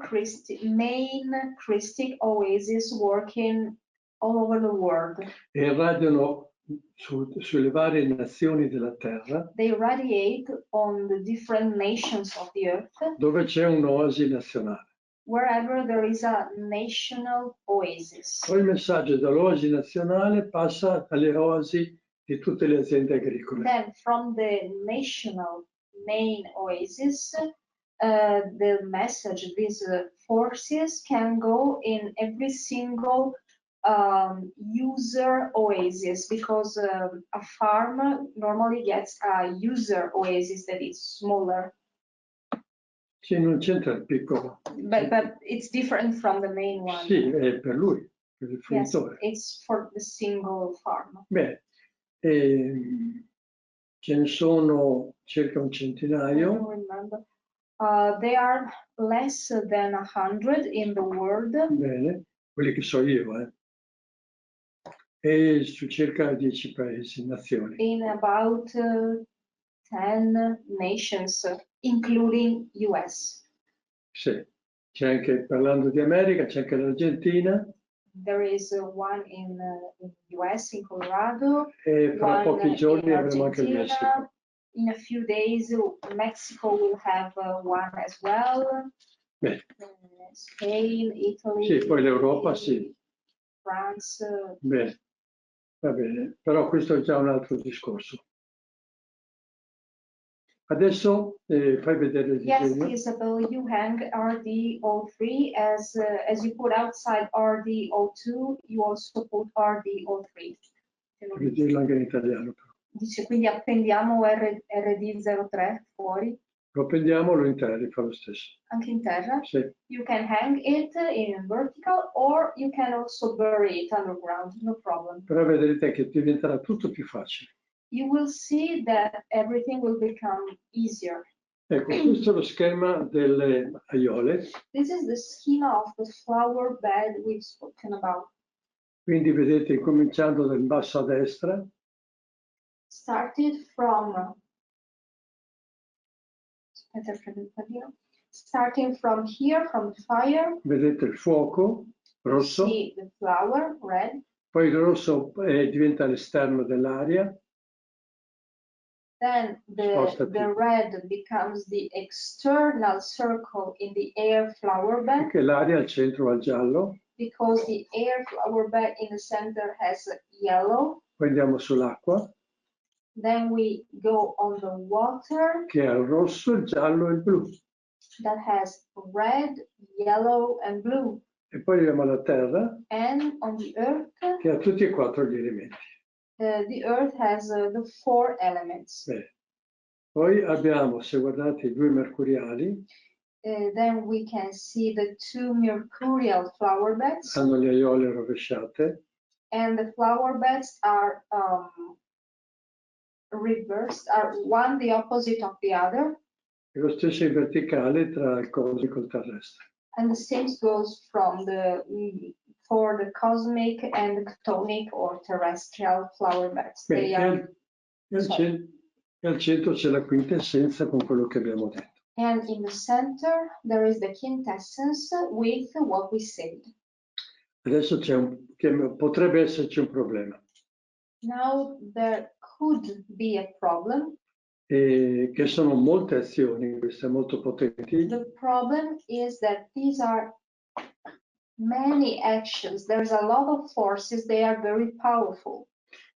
main Christic oases working all over the world. E irradiano sulle varie nazioni della Terra. They radiate on the different nations of the earth. Dove c'è un'oasi nazionale. wherever there is a national oasis. Poi il messaggio dall'oasi nazionale passa alle oasi di tutte le aziende agricole. Then from the national main oasis, the message, these forces can go in every single user oasis, because a farm normally gets a user oasis that is smaller. Sì, non c'entra il piccolo. But it's different from the main one. Sì, è per lui, per il Yes, fruitore. it's for the single farm. Beh, ce ne sono circa un I centinaio. don't remember. They are less than 100 in the world. Bene, quelli che so io, e su circa 10 paesi, nazioni. In about 10 nations, including US. Sì, c'è anche, parlando di America, c'è anche l'Argentina. There is one in US, in Colorado. E fra One pochi giorni in avremo anche il Messico. Argentina. In a few days, Mexico will have one as well. Beh, Spain, Italy. sì, poi l'Europa, sì. France. Beh, va bene, però questo è già un altro discorso. Adesso fai vedere il Yes, disegno. Isabel, you hang RD03 as you put outside RD02, you also put RD03. Devi dirlo anche in italiano. Però. Dice, quindi appendiamo RD03 fuori. Lo prendiamo, lo interri, fa lo stesso. Anche in terra? Sì. You can hang it in vertical, or you can also bury it underground, no problem. Però vedrete che diventerà tutto più facile. You will see that everything will become easier. Ecco, questo è lo schema delle aiole. This is the schema of the flower bed we've spoken about. Quindi vedete, cominciando dal basso a destra, Starting from here, from the fire. vedete il fuoco rosso, See the flower red. poi il rosso diventa l'esterno dell'aria. Then the red becomes the external circle in the air flower bed. Perché l'aria al centro va al giallo. Because the air flower bed in the center has yellow. Poi andiamo sull'acqua. Then we go on the water. Che ha il rosso, il giallo e il blu. That has red, yellow and blue. E poi andiamo alla terra. And on the earth. Che ha tutti e quattro gli elementi. The earth has the 4 elements. Beh. Poi abbiamo, se guardate, i due mercuriali. Then we can see the 2 mercurial flower beds. Hanno le aiole rovesciate. And the flower beds are reversed, are one the opposite of the other. E lo stesso in verticale tra il cosmico e il terrestre. And the same goes from for the cosmic and chthonic or terrestrial flower beds. Beh, They are, e al centro c'è la quintessenza con quello che abbiamo detto. And in the center there is the quintessence with what we said. Adesso potrebbe esserci un problema. Now there could be a problem. Che sono molte azioni, queste molto potenti. The problem is that these are many actions. There's a lot of forces. They are very powerful.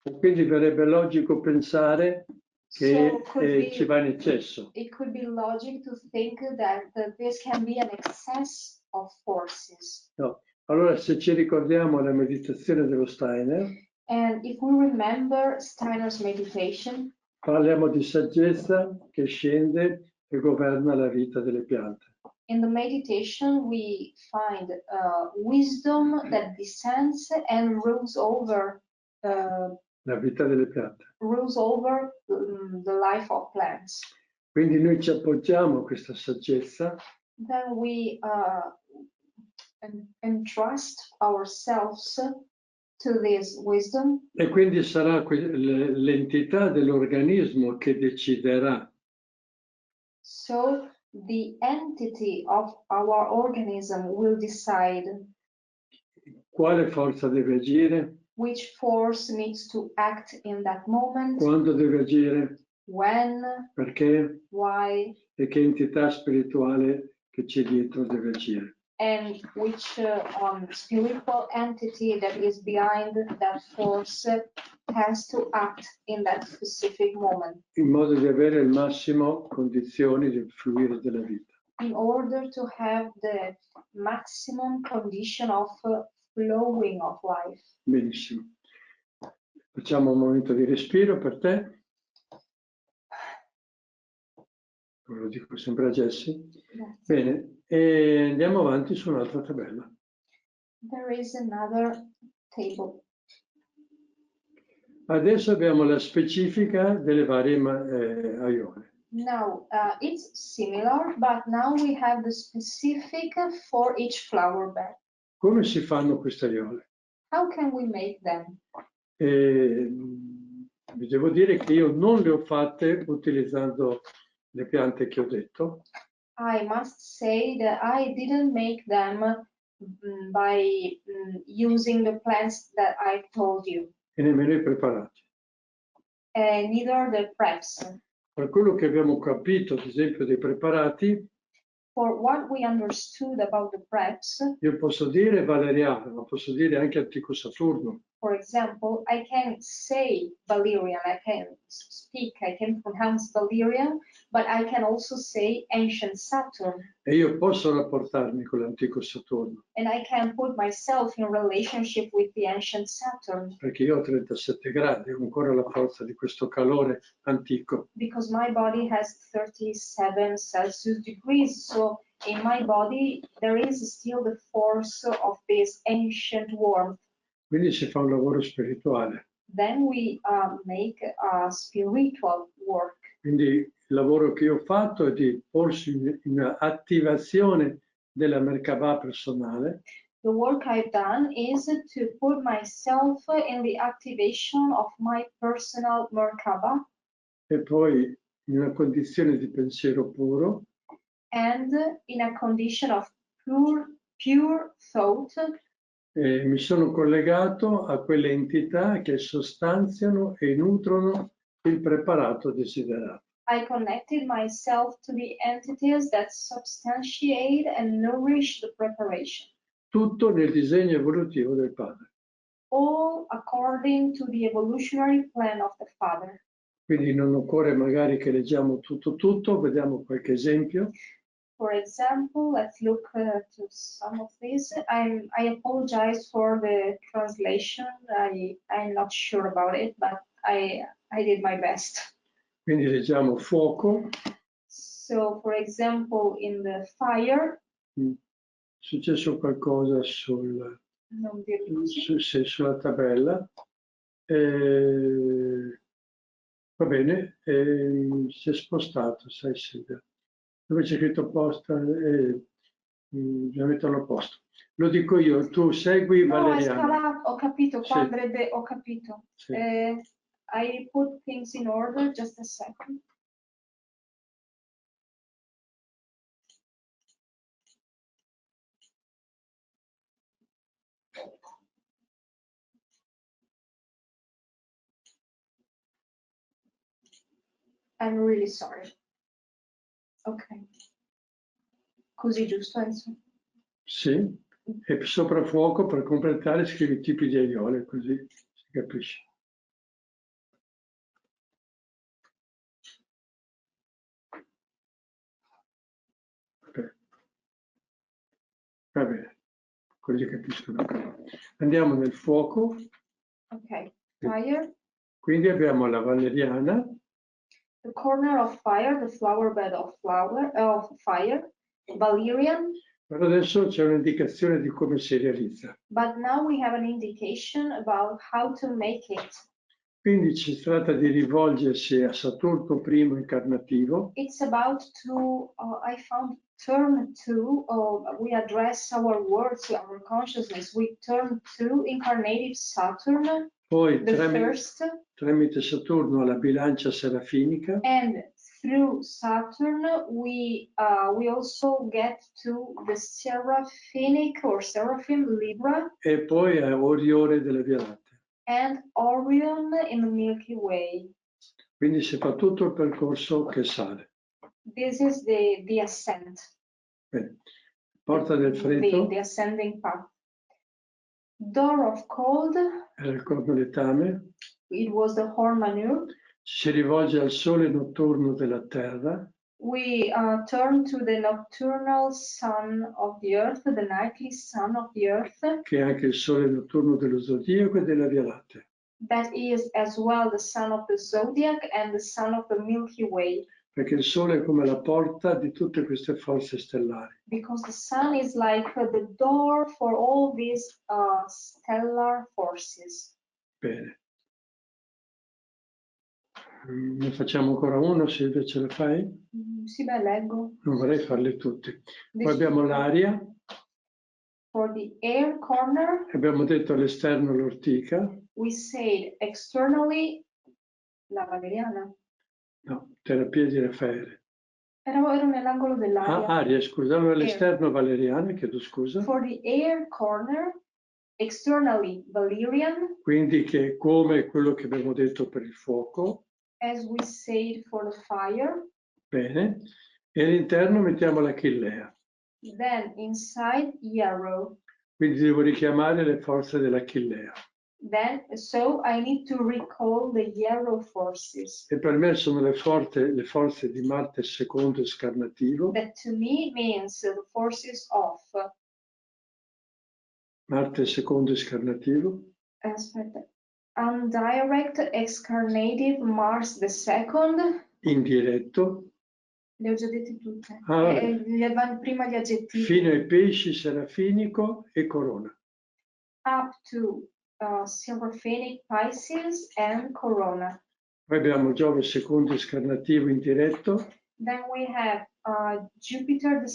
E quindi verrebbe logico pensare che ci va in eccesso. It could be logic to think that this can be an excess of forces. No. Allora, se ci ricordiamo la meditazione dello Steiner, and if we remember Steiner's meditation, parliamo di saggezza che scende e governa la vita delle piante. In the meditation we find wisdom that descends and rules over la vita delle piante. Rules over the life of plants. Quindi noi ci appoggiamo a questa saggezza. Then we entrust ourselves to this wisdom. E quindi sarà l'entità dell'organismo che deciderà. So the entity of our organism will decide quale forza deve agire, which force needs to act in that moment, quando deve agire, when, perché, why, e che entità spirituale che c'è dietro deve agire. and which spiritual entity that is behind that force has to act in that specific moment. In modo di avere al massimo condizioni di fluire della vita. In order to have the maximum condition of flowing of life. Benissimo. Facciamo un momento di respiro per te. Lo dico sempre a Jessie. Grazie. Bene, e andiamo avanti su un'altra tabella. There is another table. Adesso abbiamo la specifica delle varie aiole. Now, it's similar, but now we have the specific for each flower bed. Come si fanno queste aiole? How can we make them? Vi devo dire che io non le ho fatte utilizzando le piante che ho detto. I must say that I didn't make them by using the plants that I told you. E nemmeno i preparati. Neither the preps. Per quello che abbiamo capito, ad esempio, dei preparati, For what we understood about the preps, io posso dire valeriano, ma posso dire anche antico Saturno. for example, I can say Valerian, I can pronounce Valerian, but I can also say ancient Saturn. E io posso rapportarmi con l'antico Saturno. And I can put myself in relationship with the ancient Saturn. Perché io ho 37 gradi, ho ancora la forza di questo calore antico. Because my body has 37 Celsius degrees, so in my body there is still the force of this ancient warmth. Quindi si fa un lavoro spirituale. Then we make a spiritual work. Quindi il lavoro che io ho fatto è di porsi in attivazione della Merkabah personale. The work I've done is to put myself in the activation of my personal Merkabah. E poi in una condizione di pensiero puro. And in a condition of pure thought. Mi sono collegato a quelle entità che sostanziano e nutrono il preparato desiderato. I connected myself to the entities that substantiate and nourish the preparation. Tutto nel disegno evolutivo del Padre. All according to the evolutionary plan of the Father. Quindi non occorre magari che leggiamo tutto, vediamo qualche esempio. For example, let's look to some of these. I apologize for the translation. I'm not sure about it, but I did my best. Quindi leggiamo fuoco. So, for example, in the fire. È successo qualcosa sulla tabella. Va bene, si è spostato, sai Silvia. Dove c'è scritto posta, bisogna metterlo a posto. Lo dico io, tu segui Valeriano. No, è scalato, ho capito, qua sì. andrebbe, ho capito. Sì. I put things in order, just a second. I'm really sorry. Ok. Così giusto, Enzo? Sì, e sopra fuoco per completare scrivi i tipi di aiole, così si capisce. Va bene, così capiscono. Andiamo nel fuoco. Ok, fire. Quindi abbiamo la valeriana. The corner of fire, the flower bed of fire, Valerian. Però adesso c'è un'indicazione di come si realizza. But now we have an indication about how to make it. Quindi si tratta di rivolgersi a Saturno primo incarnativo. It's about to, I found, turn to, we address our words, our consciousness, we turn to incarnative Saturn, poi the first. Tramite Saturno alla bilancia serafinica. And through Saturn, we also get to the seraphinic or seraphim Libra. E poi a Orione della Via Lattea. And Orion in the Milky Way. Quindi si fa tutto il percorso che sale. This is the ascent. Bene. Porta del freddo. The ascending path. Door of cold. Era il cornoletame. It was the horn manure. Si rivolge al sole notturno della terra. We turn to the nocturnal sun of the earth, the nightly sun of the earth. Che è anche il sole notturno dello zodiaco e della Via Lattea. That is as well the sun of the zodiac and the sun of the Milky Way. Perché il sole è come la porta di tutte queste forze stellari. Because the sun is like the door for all these stellar forces. Bene. Ne facciamo ancora uno, Silvia, ce la fai? Sì, beh, leggo. Non vorrei farli tutti. Poi abbiamo l'aria. For the air corner. Abbiamo detto all'esterno l'ortica. We said externally la valeriana. No, terapia di Raffaele. Ero nell'angolo dell'aria. Aria, scusa. Allora all'esterno valeriana, chiedo scusa. For the air corner, externally Valerian. Quindi che come quello che abbiamo detto per il fuoco. As we said for the fire. Bene. E all'interno mettiamo l'Achillea. Then inside Yarrow. Quindi devo richiamare le forze dell'Achillea. Then, so I need to recall the Yarrow forces. E per me sono le forze di Marte secondo scarnativo. That to me means the forces of Marte secondo scarnativo. Aspetta. Undirect excarnative Mars the second. Indiretto. Le ho già dette tutte. Prima gli aggettivi. Fino ai pesci, serafinico e corona. Up to Seraphinic, Pisces and Corona. Poi abbiamo Giove secondo scarnativo indiretto. Then we have Jupiter the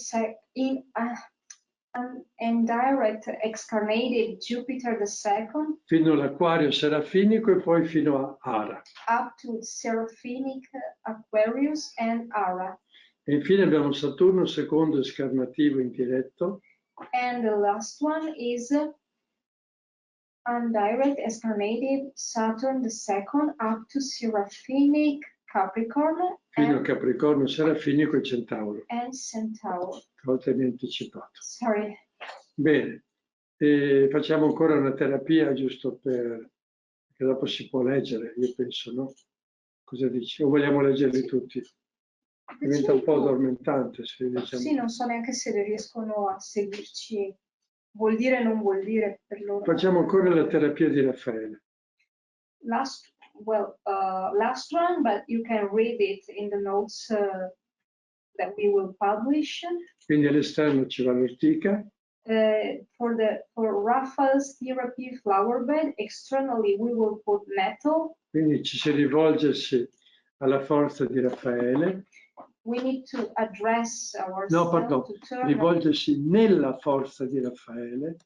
indirect excarnated Jupiter the second. Fino all'Aquario serafinico e poi fino a Ara. Up to Seraphinic, Aquarius and Ara. E infine abbiamo Saturno secondo scarnativo indiretto. And the last one is undirect excarnated Saturn the second up to Seraphinic Capricorn. Fino a Capricorno serafinico e Centauro. And Centaur. Volta mi anticipato. Sorry. Bene. E facciamo ancora una terapia giusto perché dopo si può leggere, io penso, no? Cosa dici? O vogliamo leggerli tutti? Diventa un po' addormentante se diciamo. Sì, non so neanche se riescono a seguirci. Vuol dire non vuol dire per loro. Facciamo ancora la terapia di Raffaele. Last one, but you can read it in the notes that we will publish. Quindi all'esterno ci va l'ortica. For Raphael's therapy flower bed, externally we will put metal. Quindi ci si rivolgersi alla forza di Raffaele. We need to address ourselves. No, pardon, rivolgersi nella forza di Raffaele.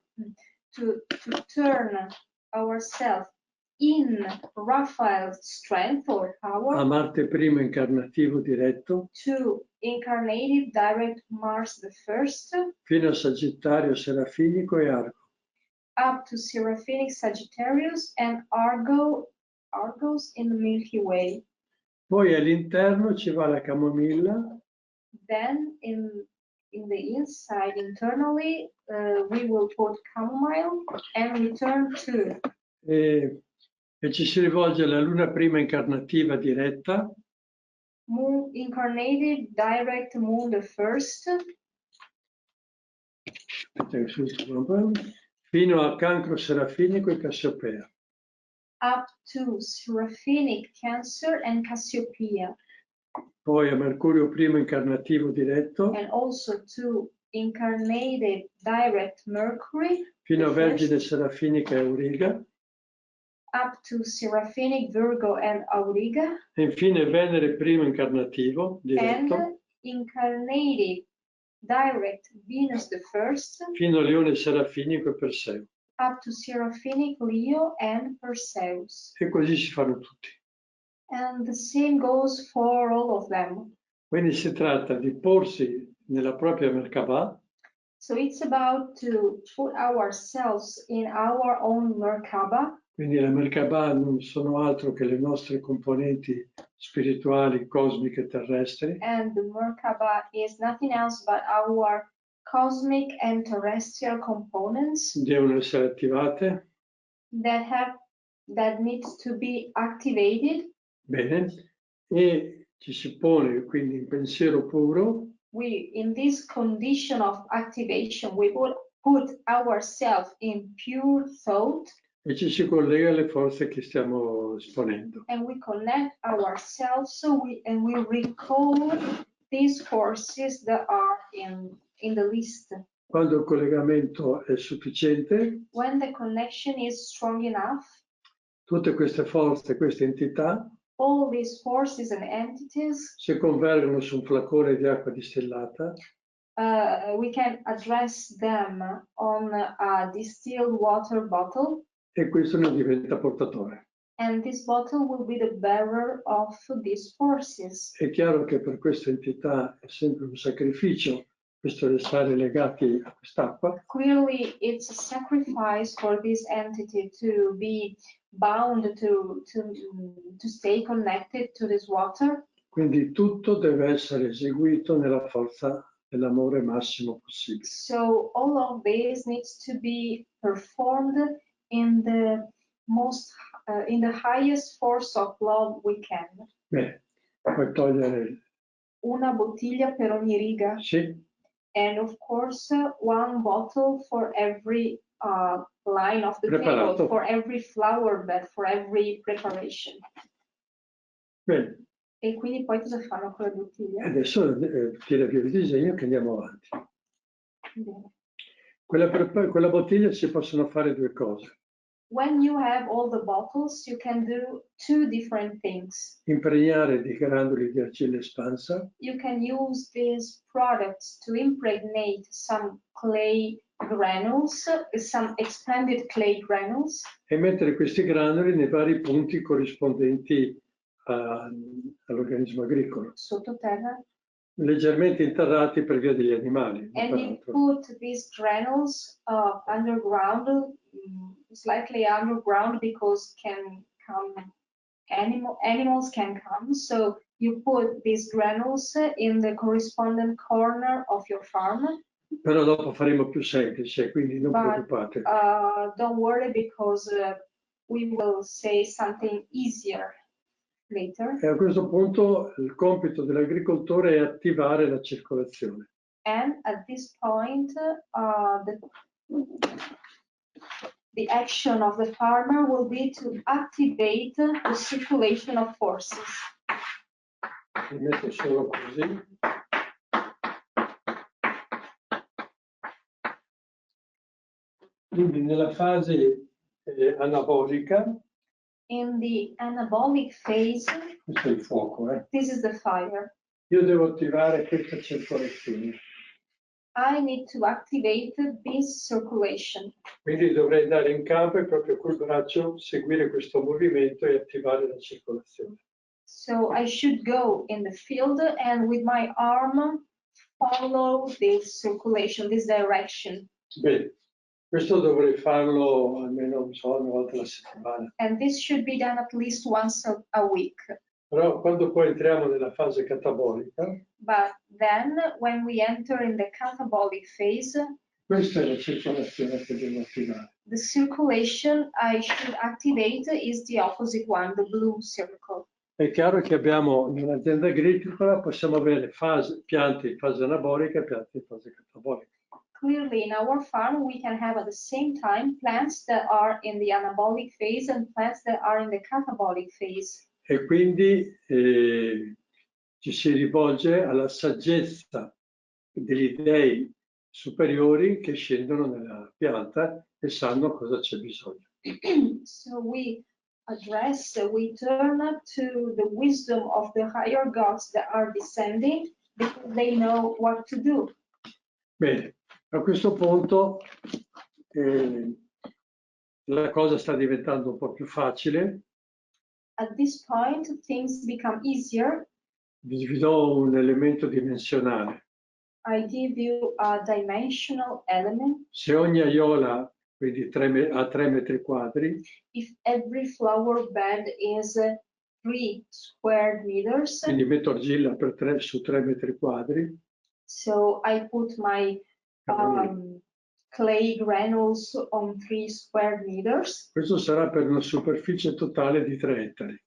To turn ourselves in Raphael's strength or power. A Marte primo incarnativo diretto. To incarnative direct Mars the first. Fino a Sagittario serafinico e Arco. Up to Seraphinic Sagittarius and Argos in the Milky Way. Poi all'interno ci va la camomilla. Then in the inside, internally, we will put chamomile and return to. E ci si rivolge alla luna prima incarnativa diretta. Moon incarnated direct moon the first. Fino a cancro serafinico e Cassiopea. Up to Seraphinic Cancer and Cassiopeia. Poi a Mercurio primo incarnativo diretto. And also to incarnated direct Mercury. Fino a Vergine serafinica e Auriga. Up to Seraphinic Virgo and Auriga. E infine Venere primo incarnativo diretto. And incarnated direct Venus the first. Fino a Leone serafinico e Perseo. Up to Seraphinic Leo and Perseus. E così si fanno tutti. And the same goes for all of them. Quindi si tratta di porsi nella propria Merkabah. So it's about to put ourselves in our own Merkabah. Quindi la Merkabah non sono altro che le nostre componenti spirituali, cosmiche, terrestri. And the Merkabah is nothing else but our cosmic and terrestrial components devono essere attivate. that needs to be activated. Bene, e ci si pone quindi in pensiero puro. In this condition of activation, we will put ourselves in pure thought. E ci si collega alle forze che stiamo esponendo. And we connect ourselves, and we recall these forces that are in the list. Quando il collegamento è sufficiente, when the connection is strong enough, tutte queste forze, queste entità, all these forces and entities, si convergono su un flacone di acqua distillata. We can address them on a distilled water bottle. E questo ne diventa portatore. And this bottle will be the bearer of these forces. È chiaro che per questa entità è sempre un sacrificio questo restare legati a quest'acqua. Clearly, it's a sacrifice for this entity to be bound to stay connected to this water. Quindi tutto deve essere eseguito nella forza dell'amore massimo possibile. So all of this needs to be performed in the in the highest force of love we can. Bene, puoi togliere. Una bottiglia per ogni riga. Sì. And of course, one bottle for every line of the Preparato. table, for every flower bed, for every preparation. Bene. E quindi poi cosa fanno con le bottiglie? Adesso tira via il disegno che andiamo avanti. Bene. Quella bottiglia si possono fare due cose. When you have all the bottles, you can do two different things. Impregnare di granuli di argilla espansa. You can use these products to impregnate some clay granules, some expanded clay granules. E mettere questi granuli nei vari punti corrispondenti all'organismo agricolo. Sottoterra. Leggermente interrati per via degli animali. And you put these granules underground, slightly underground, because animals can come. So you put these granules in the corresponding corner of your farm. Però dopo faremo più semplice, quindi non preoccupate. Don't worry, because we will say something easier later. E a questo punto il compito dell'agricoltore è attivare la circolazione. And at this point, the action of the farmer will be to activate the circulation of forces. Li metto solo così. Quindi nella fase anabolica. In the anabolic phase, questo è il fuoco, this is the fire. Io devo attivare questa circolazione. I need to activate this circulation. Quindi dovrei andare in campo e proprio col braccio seguire questo movimento e attivare la circolazione. So I should go in the field and with my arm follow this circulation, this direction. Bene, questo dovrei farlo almeno, non so, una volta alla settimana. And this should be done at least once a week. Però quando poi entriamo nella fase catabolica, but then when we enter in the catabolic phase, questa è la circolazione che devo attivare. The circulation I should activate is the opposite one, the blue circle. È chiaro che abbiamo in un'azienda agricola possiamo avere piante in fase anabolica e piante in fase catabolica. Clearly, in our farm, we can have at the same time plants that are in the anabolic phase and plants that are in the catabolic phase. E quindi ci si rivolge alla saggezza degli dei superiori che scendono nella pianta e sanno cosa c'è bisogno. So we turn to the wisdom of the higher gods that are descending, because they know what to do. Bene, a questo punto la cosa sta diventando un po' più facile. At this point, things become easier. Vi do un elemento dimensionale. I give you a dimensional element. Se ogni aiola, quindi ha 3 metri quadri, if every flower bed is 3 square meters, quindi metto argilla su 3 metri quadri, so I put my clay granules on 3 square meters. Questo sarà per una superficie totale di 3 ettari.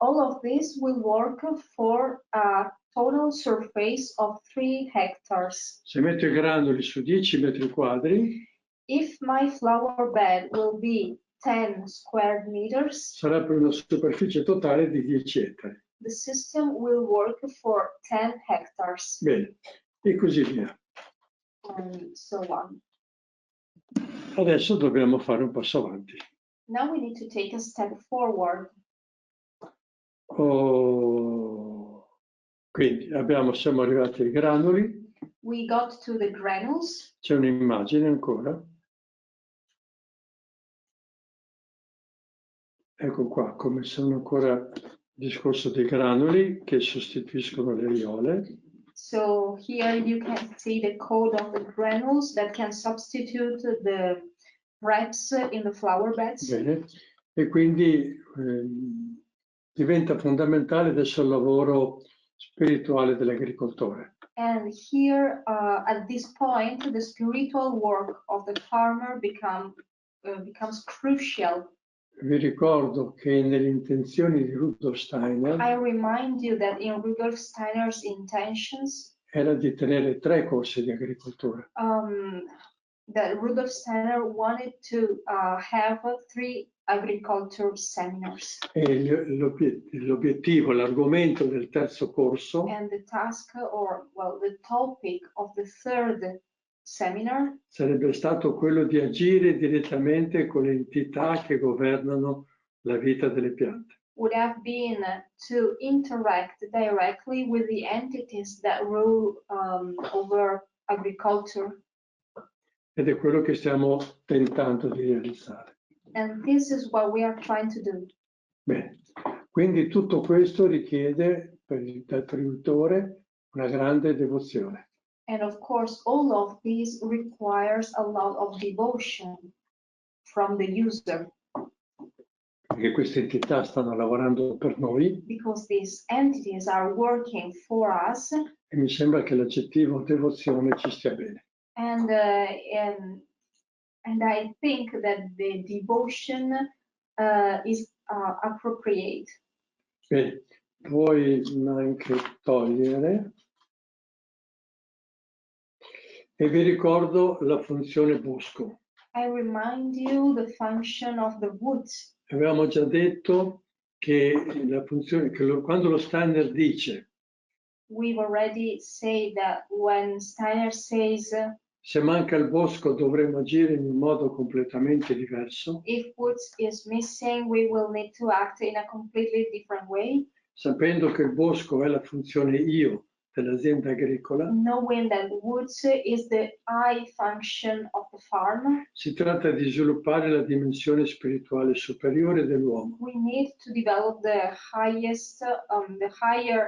All of this will work for a total surface of 3 hectares. Se metto i granuli su 10 metri quadri, If my flower bed will be 10 square meters, sarà per una superficie totale di 10 ettari. the system will work for 10 hectares. Bene, e così via. And so on. Adesso dobbiamo fare un passo avanti. Now we need to take a step forward. Quindi siamo arrivati ai granuli. We got to the granules. C'è un'immagine ancora. Ecco qua, come sono ancora il discorso dei granuli che sostituiscono le aiole. So here you can see the code of the granules that can substitute the wraps in the flower beds. Bene. E quindi diventa fondamentale adesso il lavoro spirituale dell'agricoltore. And here, at this point, the spiritual work of the farmer becomes crucial. Vi ricordo che nelle intenzioni di Rudolf Steiner I remind you that in Rudolf Steiner's intentions, era di tenere 3 corsi di agricoltura. that Rudolf Steiner wanted to have 3 agriculture seminars. E l'obiettivo, l'argomento del terzo corso And the task, or well, the topic of the 3rd seminar sarebbe stato quello di agire direttamente con le entità che governano la vita delle piante. would have been to interact directly with the entities that rule over agriculture. Ed è quello che stiamo tentando di realizzare. And this is what we are trying to do. Bene, quindi tutto questo richiede dal produttore una grande devozione. And of course, all of this requires a lot of devotion from the user. Perché queste entità stanno lavorando per noi Because these entities are working for us. e mi sembra che l'aggettivo devozione ci stia bene. And I think that the devotion is appropriate. Bene, puoi anche togliere. E vi ricordo la funzione bosco. I remind you the function of the woods. Avevamo già detto che la funzione, quando lo Steiner dice We've already said that when Steiner says se manca il bosco dovremo agire in un modo completamente diverso, if woods is missing, we will need to act in a completely different way. sapendo che il bosco è la funzione io dell'azienda agricola, Knowing that woods is the I function of the farm, si tratta di sviluppare la dimensione spirituale superiore dell'uomo. we need to develop the higher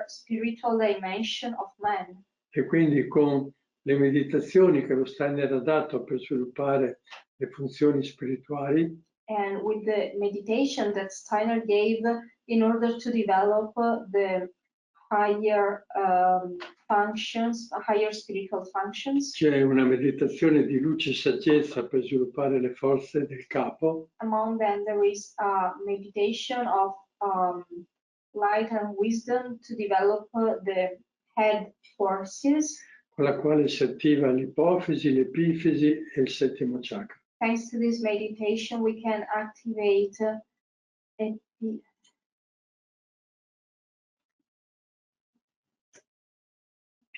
spiritual dimension of man. E quindi con le meditazioni che lo Steiner ha dato per sviluppare le funzioni spirituali, And with the meditation that Steiner gave in order to develop the higher functions, higher spiritual functions. C'è una meditazione di luce e saggezza per sviluppare le forze del capo. Among them there is a meditation of light and wisdom to develop the head forces. Con la quale si attiva l'ipofisi, l'epifisi e il settimo chakra. Thanks to this meditation we can activate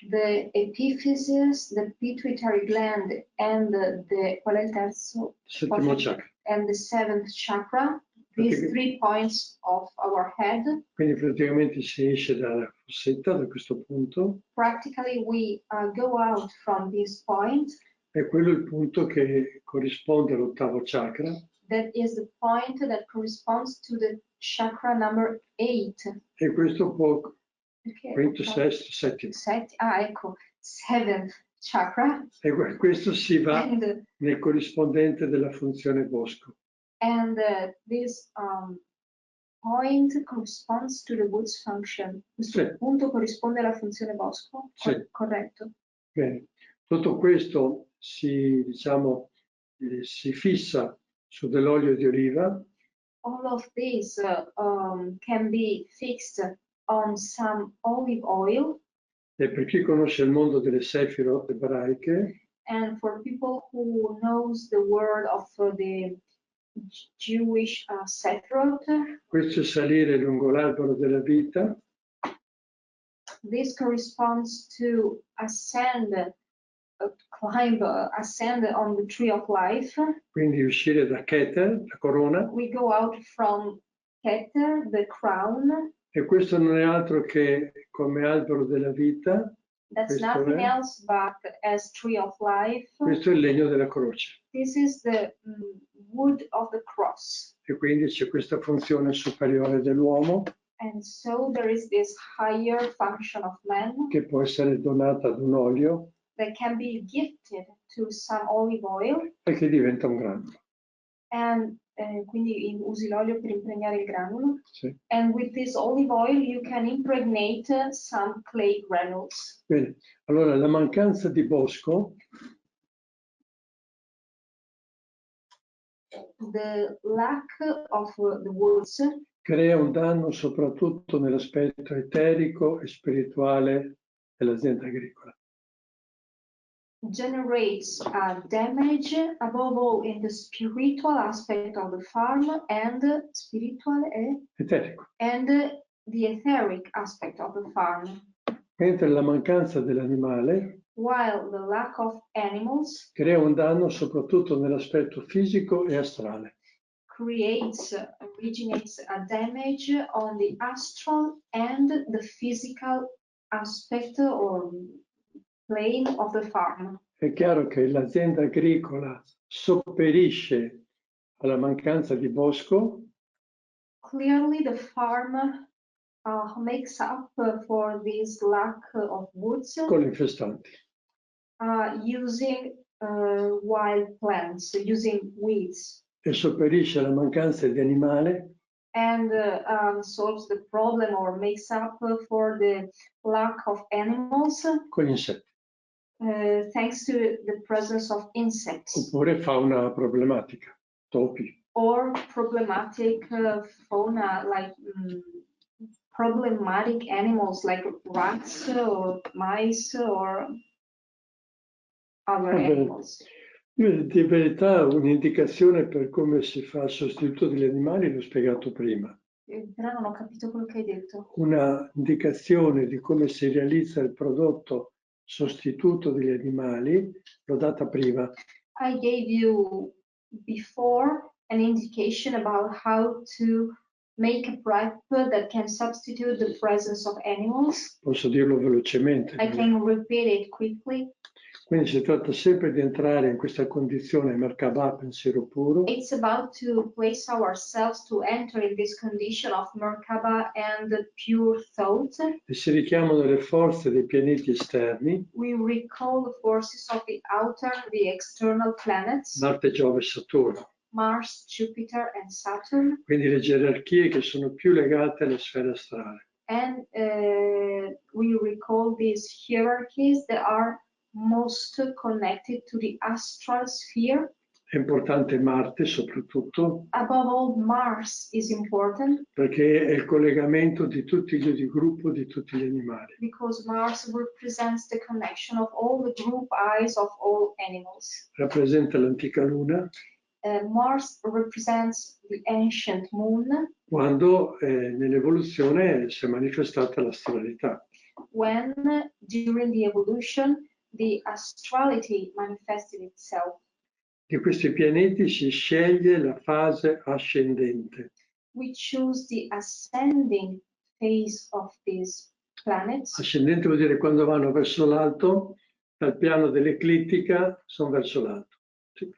the epiphysis, the pituitary gland, and qual è il terzo? Settimo chakra. And the 7th chakra, these 3 points of our head. Quindi praticamente si esce dalla fossetta da questo punto. Practically we go out from this point. E quello è il punto che corrisponde all'8º chakra. That is the point that corresponds to the chakra number 8. E questo può quinto, sesto, settimo. Ecco, 7th chakra. E questo si va nel corrispondente della funzione bosco. And this point corresponds to the woods function. Questo punto corrisponde alla funzione bosco? Sì. Corretto. Bene. Tutto questo si fissa su dell'olio di oliva. All of this can be fixed on some olive oil. E per chi conosce il mondo delle sefirot ebraiche, and for people who knows the word of the Jewish Sephiroth, questo è salire lungo l'albero della vita. This corresponds to ascend on the tree of life. Quindi uscire da Keter, la corona. We go out from Keter, the crown. E questo non è altro che come albero della vita. That's nothing else but as tree of life. Questo è il legno della croce. This is the wood of the cross. E quindi c'è questa funzione superiore dell'uomo. And so there is this higher function of man. Che può essere donata ad un olio. That can be gifted to some olive oil. E che diventa un granulo. And quindi usi l'olio per impregnare il granulo. Sì. And with this olive oil you can impregnate some clay granules. Bene, allora la mancanza di bosco. The lack of the woods crea un danno soprattutto nell'aspetto eterico e spirituale dell'azienda agricola. Generates damage above all in the spiritual aspect of the farm and Eterico. and the etheric aspect of the farm. Mentre la mancanza dell'animale While the lack of animals crea un danno soprattutto nell'aspetto fisico e astrale. Originates a damage on the astral and the physical aspect or plane of the farm. È chiaro che l'azienda agricola sopperisce alla mancanza di bosco. Clearly the farm makes up for this lack of woods con le infestanti. Using wild plants, using weeds. E sopperisce alla mancanza di animale. And solves the problem or makes up for the lack of animals. Con gli insetti. Thanks to the presence of insects. Oppure fauna problematica, topi. Or problematic fauna, like problematic animals like rats or mice or other animals. Di verità un'indicazione per come si fa il sostituto degli animali l'ho spiegato prima. Però non ho capito quello che hai detto. Una indicazione di come si realizza il prodotto sostituto degli animali l'ho data prima. I gave you before an indication about how to make a prep that can substitute the presence of animals. Posso dirlo velocemente. I can repeat it quickly. Quindi si tratta sempre di entrare in questa condizione Merkabah, pensiero puro. It's about to place ourselves to enter in this condition of Merkabah and pure thought. E si richiamano le forze dei pianeti esterni. We recall the forces of the outer, the external planets. Marte, Giove, Saturno. Mars, Jupiter and Saturn. Quindi le gerarchie che sono più legate alla sfera astrale. And we recall these hierarchies that are most connected to the astral sphere. È importante Marte soprattutto. Above all, Mars is important. Perché è il collegamento di tutti gli gruppi, di tutti gli animali. Because Mars represents the connection of all the group eyes of all animals. Rappresenta l'antica luna. Mars represents the ancient moon. Quando nell'evoluzione si è manifestata l'astralità. When during the evolution the astrality manifested itself. Di questi pianeti si sceglie la fase ascendente. We choose the ascending phase of these planets. Ascendente vuol dire quando vanno verso l'alto, dal piano dell'eclittica sono verso l'alto. Sì.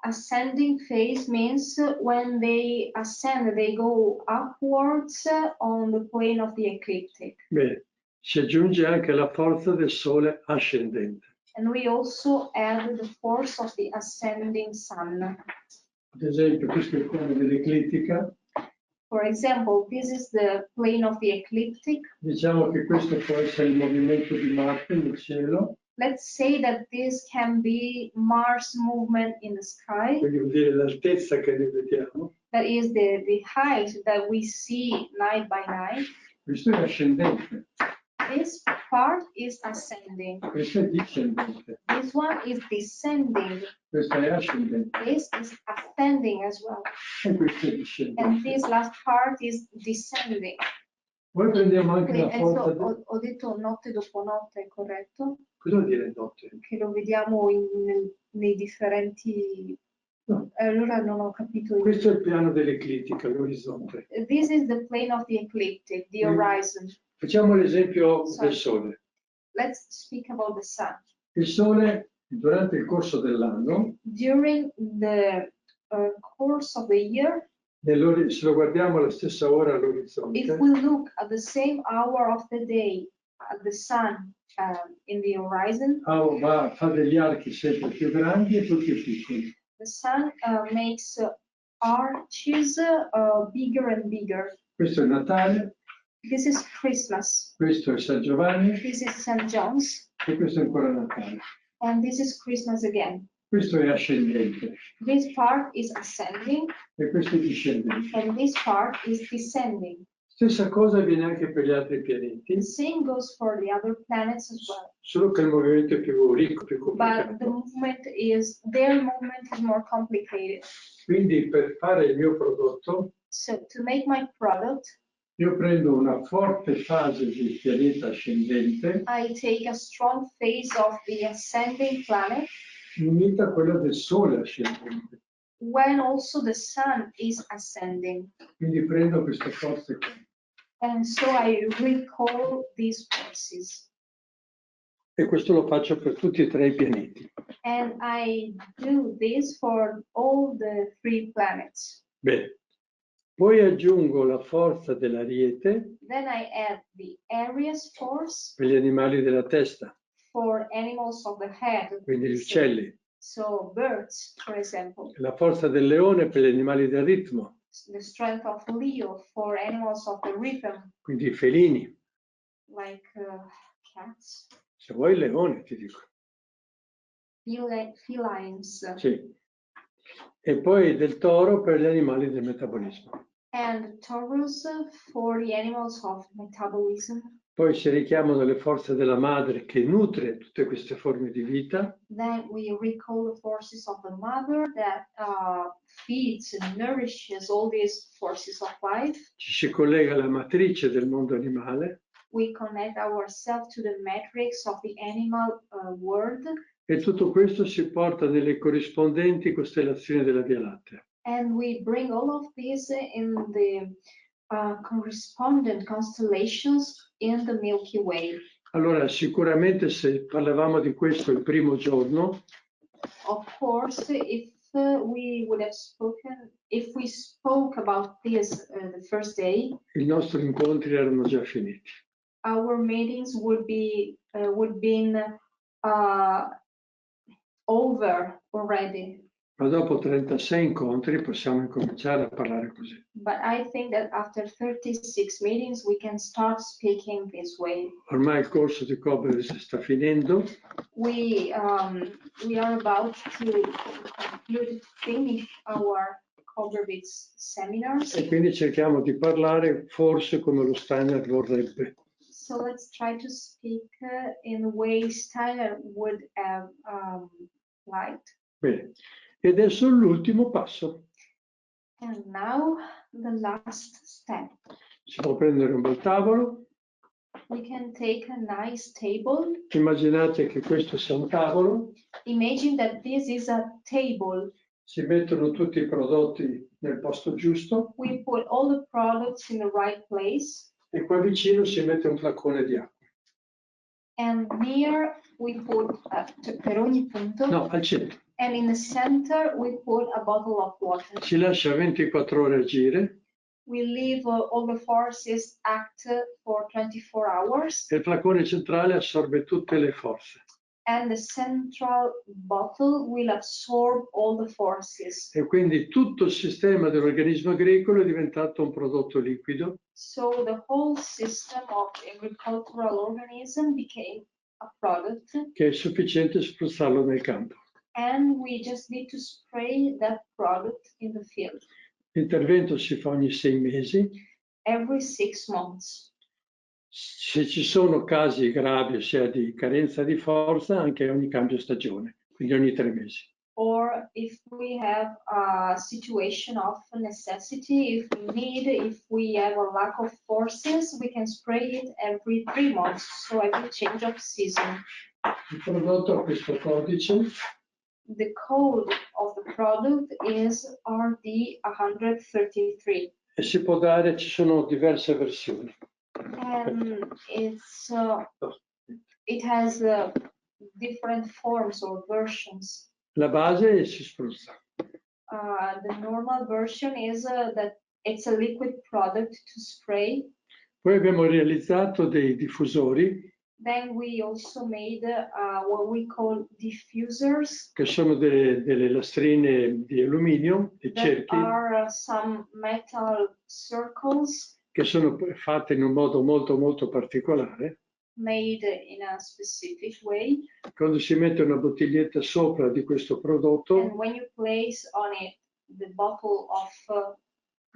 Ascending phase means when they ascend, they go upwards on the plane of the ecliptic. Bene. Si aggiunge anche la forza del Sole ascendente. And we also add the force of the ascending sun. Ad esempio, questo è il piano dell'eclittica. For example, this is the plane of the ecliptic. Diciamo che questo può essere il movimento di Marte nel cielo, Let's say that this can be Mars movement in the sky. quindi vuol dire l'altezza che noi vediamo. That is the height that we see night by night. Questo è ascendente, This part is ascending. questo è discendente, This one is descending. questo è ascendente This is ascending as well. e questo è And discendente. this last part is descending. Poi prendiamo anche la Quindi, forza. ho detto notte dopo notte, corretto? Cosa vuol dire notte? Che lo vediamo nei differenti... No. Allora non ho capito. Questo è il piano dell'eclittica, l'orizzonte. This is the plane of the ecliptic, the horizon. Facciamo l'esempio del Sole. Let's speak about the sun. Il Sole, durante il corso dell'anno, During the course of the year, se lo guardiamo alla stessa ora if all'orizzonte, we look at the same hour of the day at the sun in the horizon, fa degli archi sempre più grandi e poi più piccoli. the sun makes arches bigger and bigger. Questo è Natale, This is Christmas. questo è San Giovanni This is St. John's. e questo è ancora Natale. And this is Christmas again. Questo è ascendente This part is ascending e questo è discendente. and this part is descending. Stessa cosa avviene anche per gli altri pianeti, The same goes for the other planets as well. solo che il movimento è più ricco, più But the complicato. movement is, their movement is more complicated. Quindi per fare il mio prodotto, So to make my product, io prendo una forte fase di pianeta ascendente, I take a strong phase of the ascending planet unita a quella del Sole ascendente. when also the sun is ascending. Quindi prendo queste forze qua. And so I recall these forces. E questo lo faccio per tutti e tre i pianeti. And I do this for all the 3 planets. Bene. Poi aggiungo la forza dell'Ariete Then I add the Aries force per gli animali della testa, for animals of the head. quindi gli uccelli. So birds, for example. La forza del leone per gli animali del ritmo, The strength of Leo for animals of the rhythm, quindi i felini. like cats, Se vuoi il leone, ti dico. felines, Sì. E poi del toro per gli animali del metabolismo. and Taurus for the animals of metabolism. Poi si richiamano le forze della madre che nutre tutte queste forme di vita. Then we recall the forces of the mother that feeds and nourishes all these forces of life. Ci si collega alla matrice del mondo animale We connect ourselves to the matrix of the animal world, e tutto questo si porta nelle corrispondenti costellazioni della Via Lattea. and we bring all of these in the correspondent constellations in the Milky Way. Allora, sicuramente se parlavamo di questo il primo giorno, Of course, if we would have spoken, if we spoke about this the first day, i nostri incontri erano già finiti. our meetings would been over already. Ma dopo 36 incontri possiamo incominciare a parlare così. But I think that after 36 meetings, we can start speaking this way. Ormai il corso di Koberwitz sta finendo We are about to finish our Koberwitz seminars. e quindi cerchiamo di parlare forse come lo Steiner vorrebbe. So let's try to speak in the way Steiner would have liked. Bene. E adesso l'ultimo passo. And now the last step. Si può prendere un bel tavolo. We can take a nice table. Immaginate che questo sia un tavolo. Imagine that this is a table. Si mettono tutti i prodotti nel posto giusto We put all the products in the right place. e qua vicino si mette un flacone di acqua. And near we put, per ogni punto, No, al centro. and in the center we put a bottle of water. Si lascia 24 ore agire We leave all the forces act for 24 hours. e il flacone centrale assorbe tutte le forze. And the central bottle will absorb all the forces. E quindi tutto il sistema dell'organismo agricolo è diventato un prodotto liquido. So the whole system of agricultural organism became a product. Che è sufficiente spruzzarlo nel campo. And we just need to spray that product in the field. L'intervento si fa ogni 6 mesi. Every 6 months. Se ci sono casi gravi, ossia di carenza di forza, anche ogni cambio stagione, quindi ogni 3 mesi. Or if we have a situation of necessity, if we have a lack of forces, we can spray it every 3 months, so every change of season. Il prodotto ha questo codice. The code of the product is RD133. E si può dare, ci sono diverse versioni. And it has different forms or versions. La base si spruzza. The normal version is that it's a liquid product to spray. Poi abbiamo realizzato dei diffusori. Then we also made what we call diffusers. Che sono delle lastrine di alluminio, dei cerchi. Are some metal circles. Che sono fatte in un modo molto particolare. Made in a specific way. Quando si mette una bottiglietta sopra di questo prodotto, and when you place on it the bottle of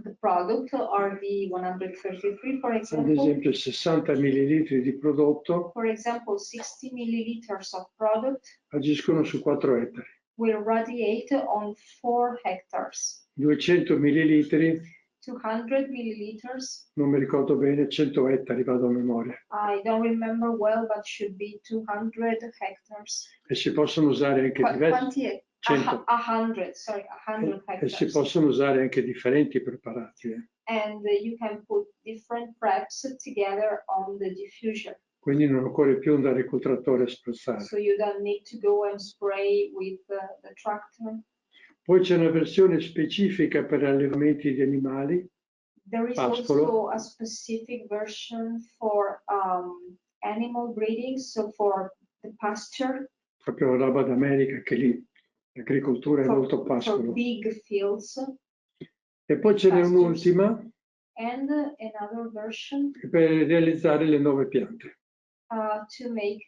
the product RD133, for example, ad esempio 60 millilitri di prodotto, for example 60 milliliters of product agiscono su 4 ettari. Will radiate on 4 hectares. 200 millilitri, 200 milliliters. non mi ricordo bene, 100 ettari, vado a memoria. I don't remember well, but should be 200 hectares. E si possono usare anche diversi. 100. 100 hectares. E si possono usare anche differenti preparati. And you can put different preps together on the diffuser. Quindi non occorre più andare col trattore a spruzzare. So you don't need to go and spray with the tractor. Poi c'è una versione specifica per allevamenti di animali. There is also a specific version for animal breeding, so for the pasture. Proprio la roba d'America, che lì l'agricoltura è molto pascolo. For big fields. E poi ce n'è un'ultima. And another version. Per realizzare le nuove piante. To make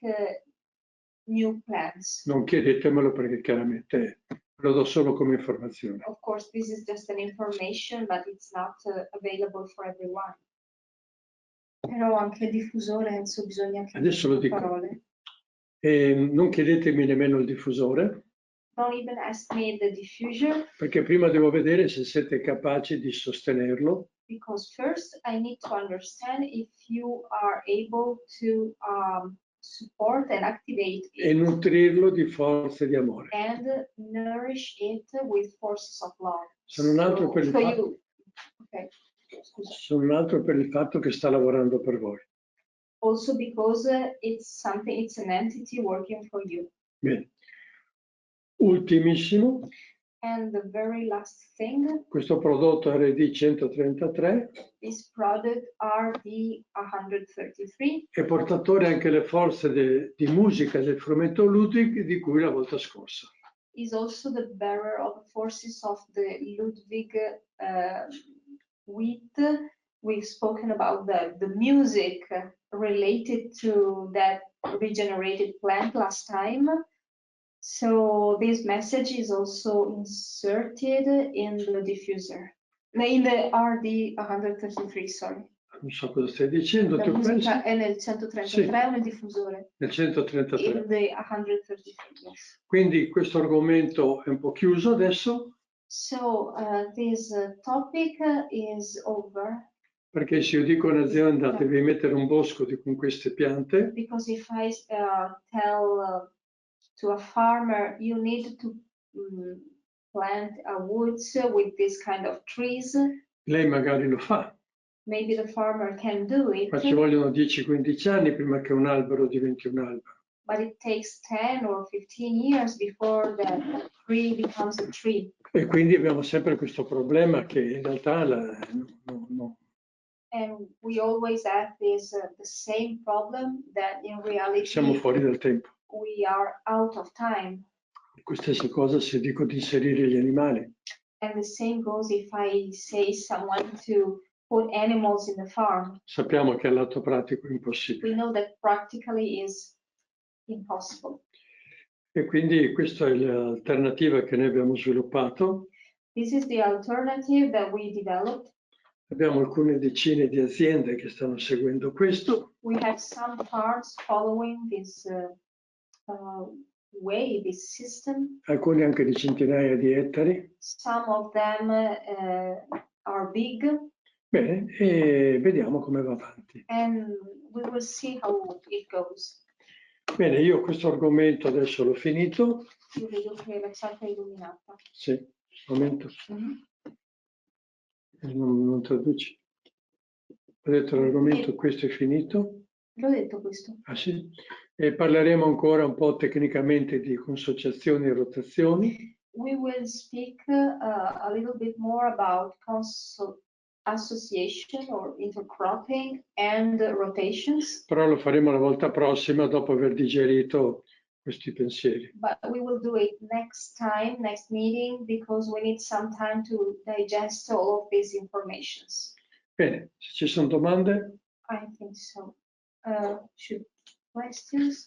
new plants. Non chiedetemelo perché chiaramente lo do solo come informazione. Of course, this is just an information, but it's not available for everyone. Però anche il diffusore, Enzo, bisogna che adesso lo dico. Parole. Non chiedetemi nemmeno il diffusore. Don't even ask me the diffuser. Perché prima devo vedere se siete capaci di sostenerlo. Because first I need to understand if you are able to support and activate it. E nutrirlo di forze di amore. And nourish it with forces of love. Sono un altro per il fatto. Okay. Sono un altro per il fatto che sta lavorando per voi. Also because it's an entity working for you. Bene. Ultimissimo. And the very last thing. Questo prodotto RD133. This product RD133. È portatore anche le forze di musica del frumento Ludwig di cui la volta scorsa. Is also the bearer of the forces of the Ludwig wheat. We've spoken about the music related to that regenerated plant last time. So this message is also inserted in the diffuser, in the RD133, sorry. Non so cosa stai dicendo. La musica è nel 133 o nel diffusore? Nel 133. In the 133, yes. Quindi questo argomento è un po' chiuso adesso. So this topic is over. Perché se io dico a un'azienda devi mettere un bosco con queste piante. Because if I tell to a farmer you need to plant a woods with this kind of trees. Lei magari lo fa. Maybe the farmer can do it. Ma ci vogliono 10-15 anni prima che un albero diventi un albero. But it takes 10 or 15 years before the tree becomes a tree. E quindi abbiamo sempre questo problema che in realtà no. And we always have this the same problem that in reality siamo fuori dal tempo. we are out of time. Questa stessa cosa se dico di inserire gli animali. And the same goes if I say someone to put animals in the farm. Sappiamo che all'atto pratico è impossibile. We know that practically is impossible. E quindi questa è l'alternativa che noi abbiamo sviluppato. This is the alternative that we developed. Abbiamo alcune decine di aziende che stanno seguendo questo. We have some farms following this way, this system. Alcuni anche di centinaia di ettari. Some of them are big. Bene, e vediamo come va avanti. And we will see how it goes. Bene, io questo argomento adesso l'ho finito. Io vedo che la chat è illuminata. Sì, momento. Non traduci. Ho detto l'argomento, questo è finito. L'ho detto questo. Ah sì? E parleremo ancora un po' tecnicamente di consociazioni e rotazioni. We will speak a little bit more about association or intercropping and rotations. Però lo faremo la volta prossima dopo aver digerito questi pensieri. But we will do it next time, next meeting, because we need some time to digest all of these informations. Bene, se ci sono domande. I think so. Questions?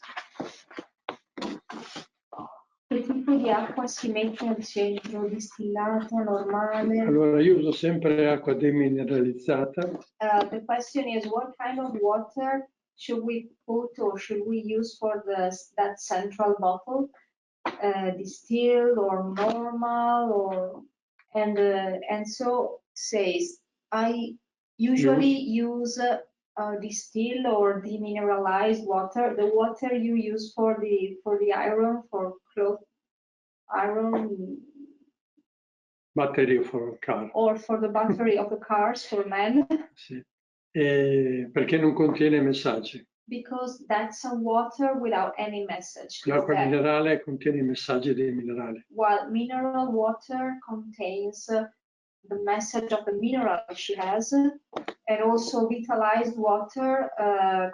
Che tipo di acqua si mette al centro? Distillata, normale? Allora, io uso sempre acqua demineralizzata. The question is, what kind of water should we put or should we use for that central bottle? Distilled or normal, or and Enzo says, I usually use distilled or demineralized water, the water you use for the iron, for cloth iron, Battery for car. or for the battery of the cars for men. Sì. Perché non contiene messaggi. Because that's a water without any message. L'acqua minerale contiene i messaggi dei minerali. While mineral water contains the message of the mineral she has, and also vitalized water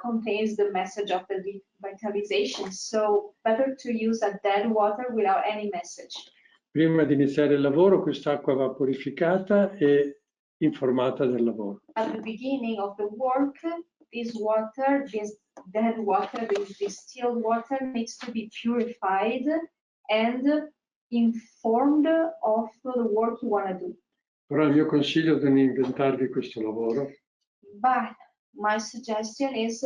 contains the message of the vitalization. So better to use a dead water without any message. Prima di iniziare il lavoro quest'acqua va purificata e informata del lavoro. At the beginning of the work, this water, this dead water, this distilled water needs to be purified and informed of the work you want to do. Però il mio consiglio è di non inventarvi questo lavoro. But my suggestion is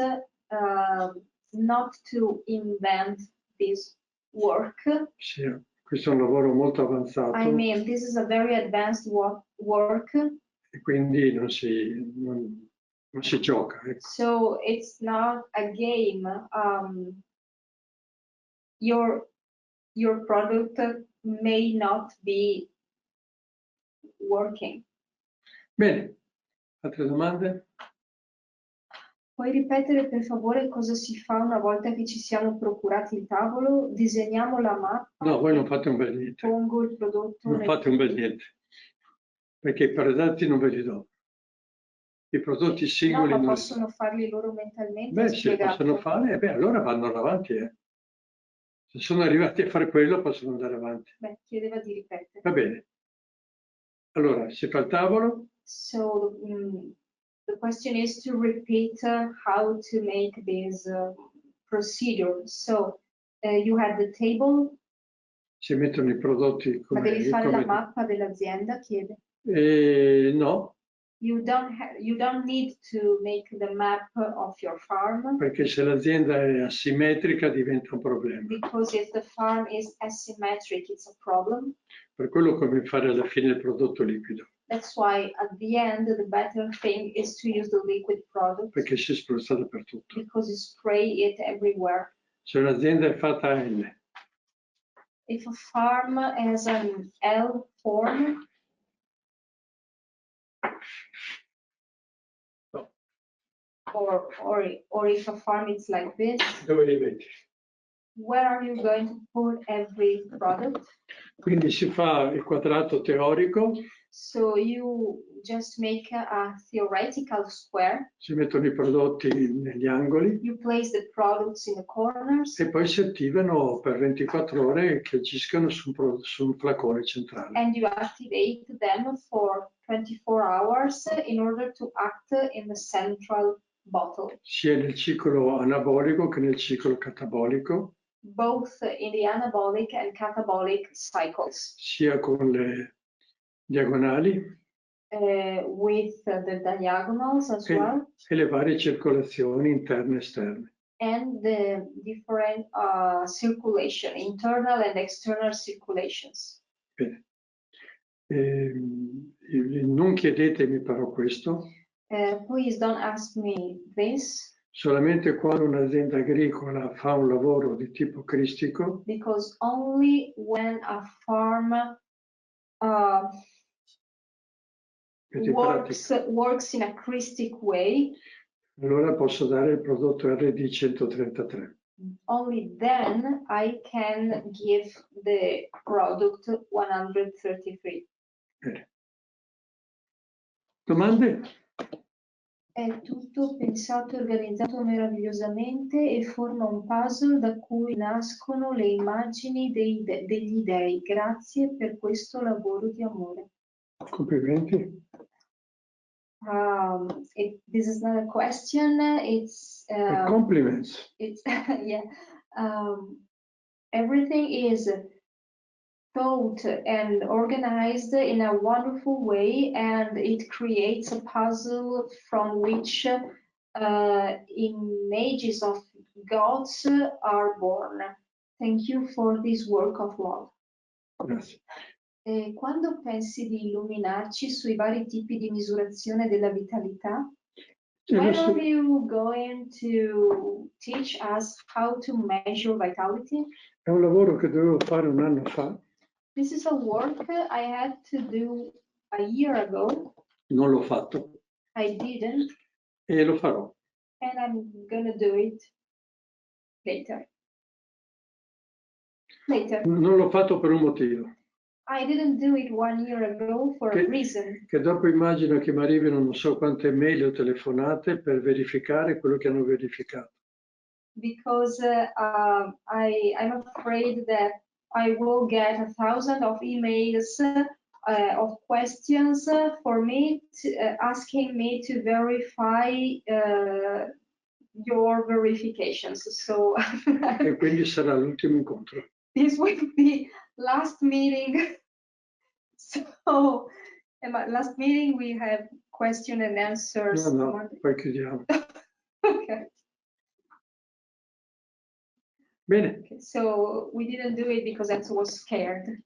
not to invent this work. Sì, questo è un lavoro molto avanzato. I mean, this is a very advanced work. E quindi non si gioca. Ecco. So it's not a game. Your product may not be working. Bene, altre domande? Puoi ripetere per favore cosa si fa una volta che ci siamo procurati il tavolo? Disegniamo la mappa? No, voi non fate un bel niente. Pongo il prodotto. Non fate un bel niente. Perché i prodotti non ve li do. I prodotti singoli no, ma non possono farli loro mentalmente? Beh, se possono fare, allora vanno avanti. Se sono arrivati a fare quello, possono andare avanti. Beh, chiedeva di ripetere. Va bene. Allora, si fa il tavolo. So the question is to repeat how to make this procedure. So you have the table. Si mettono i prodotti come... Ma devi fare la mappa dell'azienda, chiede. No. You don't need to make the map of your farm. Perché se l'azienda è asimmetrica diventa un problema. Because if the farm is asymmetric, it's a problem. Per quello come fare alla fine il prodotto liquido. That's why at the end the better thing is to use the liquid product. Perché si spruzza dappertutto. Because you spray it everywhere. Se un'azienda è fatta a N. If a farm has an L form. Or if a farm is like this. Dove li metti? where are you going to put every product? Quindi si fa il quadrato teorico, So you just make a theoretical square. si mettono i prodotti negli angoli You place the products in the corners. e poi si attivano per 24 ore che agiscono su un flacone centrale. And you activate them for 24 hours in order to act in the central bottle. Sia nel ciclo anabolico che nel ciclo catabolico. Both in the anabolic and catabolic cycles. Sia con le diagonali with the diagonals as well. E le varie circolazioni interne e esterne. And the different circulation, internal and external circulations. Bene. Non chiedetemi però questo. Please don't ask me this. Solamente quando un'azienda agricola fa un lavoro di tipo cristico. Because only when a farm works in a Christic way. Allora posso dare il prodotto RD 133. Only then I can give the product 133. Bene. Domande? È tutto pensato e organizzato meravigliosamente e forma un puzzle da cui nascono le immagini degli dei. Grazie per questo lavoro di amore. Complimenti. This is not a question. It's compliments. It's yeah. Everything is thought and organized in a wonderful way, and it creates a puzzle from which images of gods are born. Thank you for this work of love. Grazie. Quando pensi di illuminarci sui vari tipi di misurazione della vitalità? When are you going to teach us how to measure vitality? È un lavoro che dovevo fare un anno fa. This is a work I had to do a year ago. Non l'ho fatto. I didn't. E lo farò. And I'm gonna do it later. Non l'ho fatto per un motivo. I didn't do it 1 year ago for a reason. Che dopo immagino che mi arrivino non so quante mail o telefonate per verificare quello che hanno verificato. Because I'm afraid that I will get 1,000 of emails of questions for me, asking me to verify your verifications. So E quindi sarà l'ultimo incontro. This will be last meeting. So last meeting we have question and answers. No, poi chiudiamo. Okay. Bene. Okay, so we didn't do it because Enzo was scared.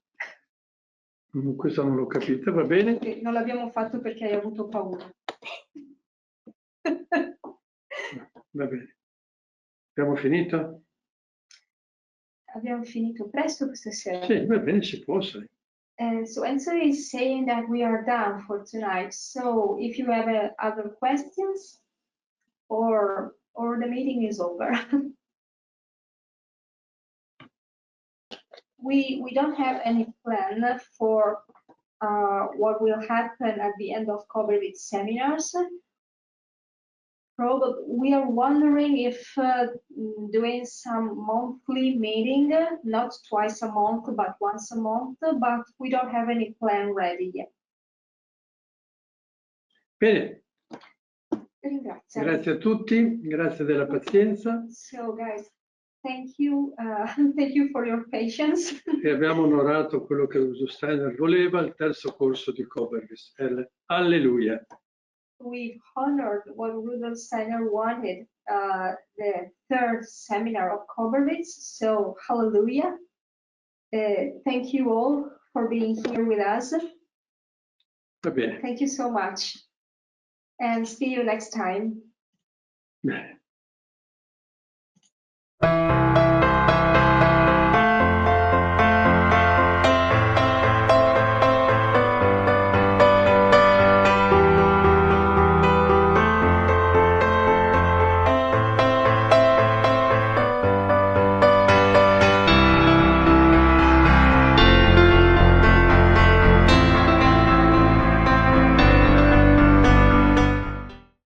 Questo non l'ho capito, va bene? Non l'abbiamo fatto perché hai avuto paura. Va bene. Abbiamo finito? Abbiamo finito presto questa sera. Sì, va bene, si può, sai. So Enzo is saying that we are done for tonight. So if you have other questions, or the meeting is over. We don't have any plan for what will happen at the end of Koberwitz seminars. Probably we are wondering if doing some monthly meeting, not twice a month, but once a month, but we don't have any plan ready yet. Bene. Ringrazio. Grazie a tutti, grazie della pazienza. So guys, thank you for your patience. E abbiamo onorato quello che Rudolf Steiner voleva, il terzo corso di Koberwitz. Alleluia. We've honored what Rudolf Steiner wanted, the third seminar of Koberwitz, so hallelujah. Thank you all for being here with us. Va bene. Thank you so much. And see you next time. Bene.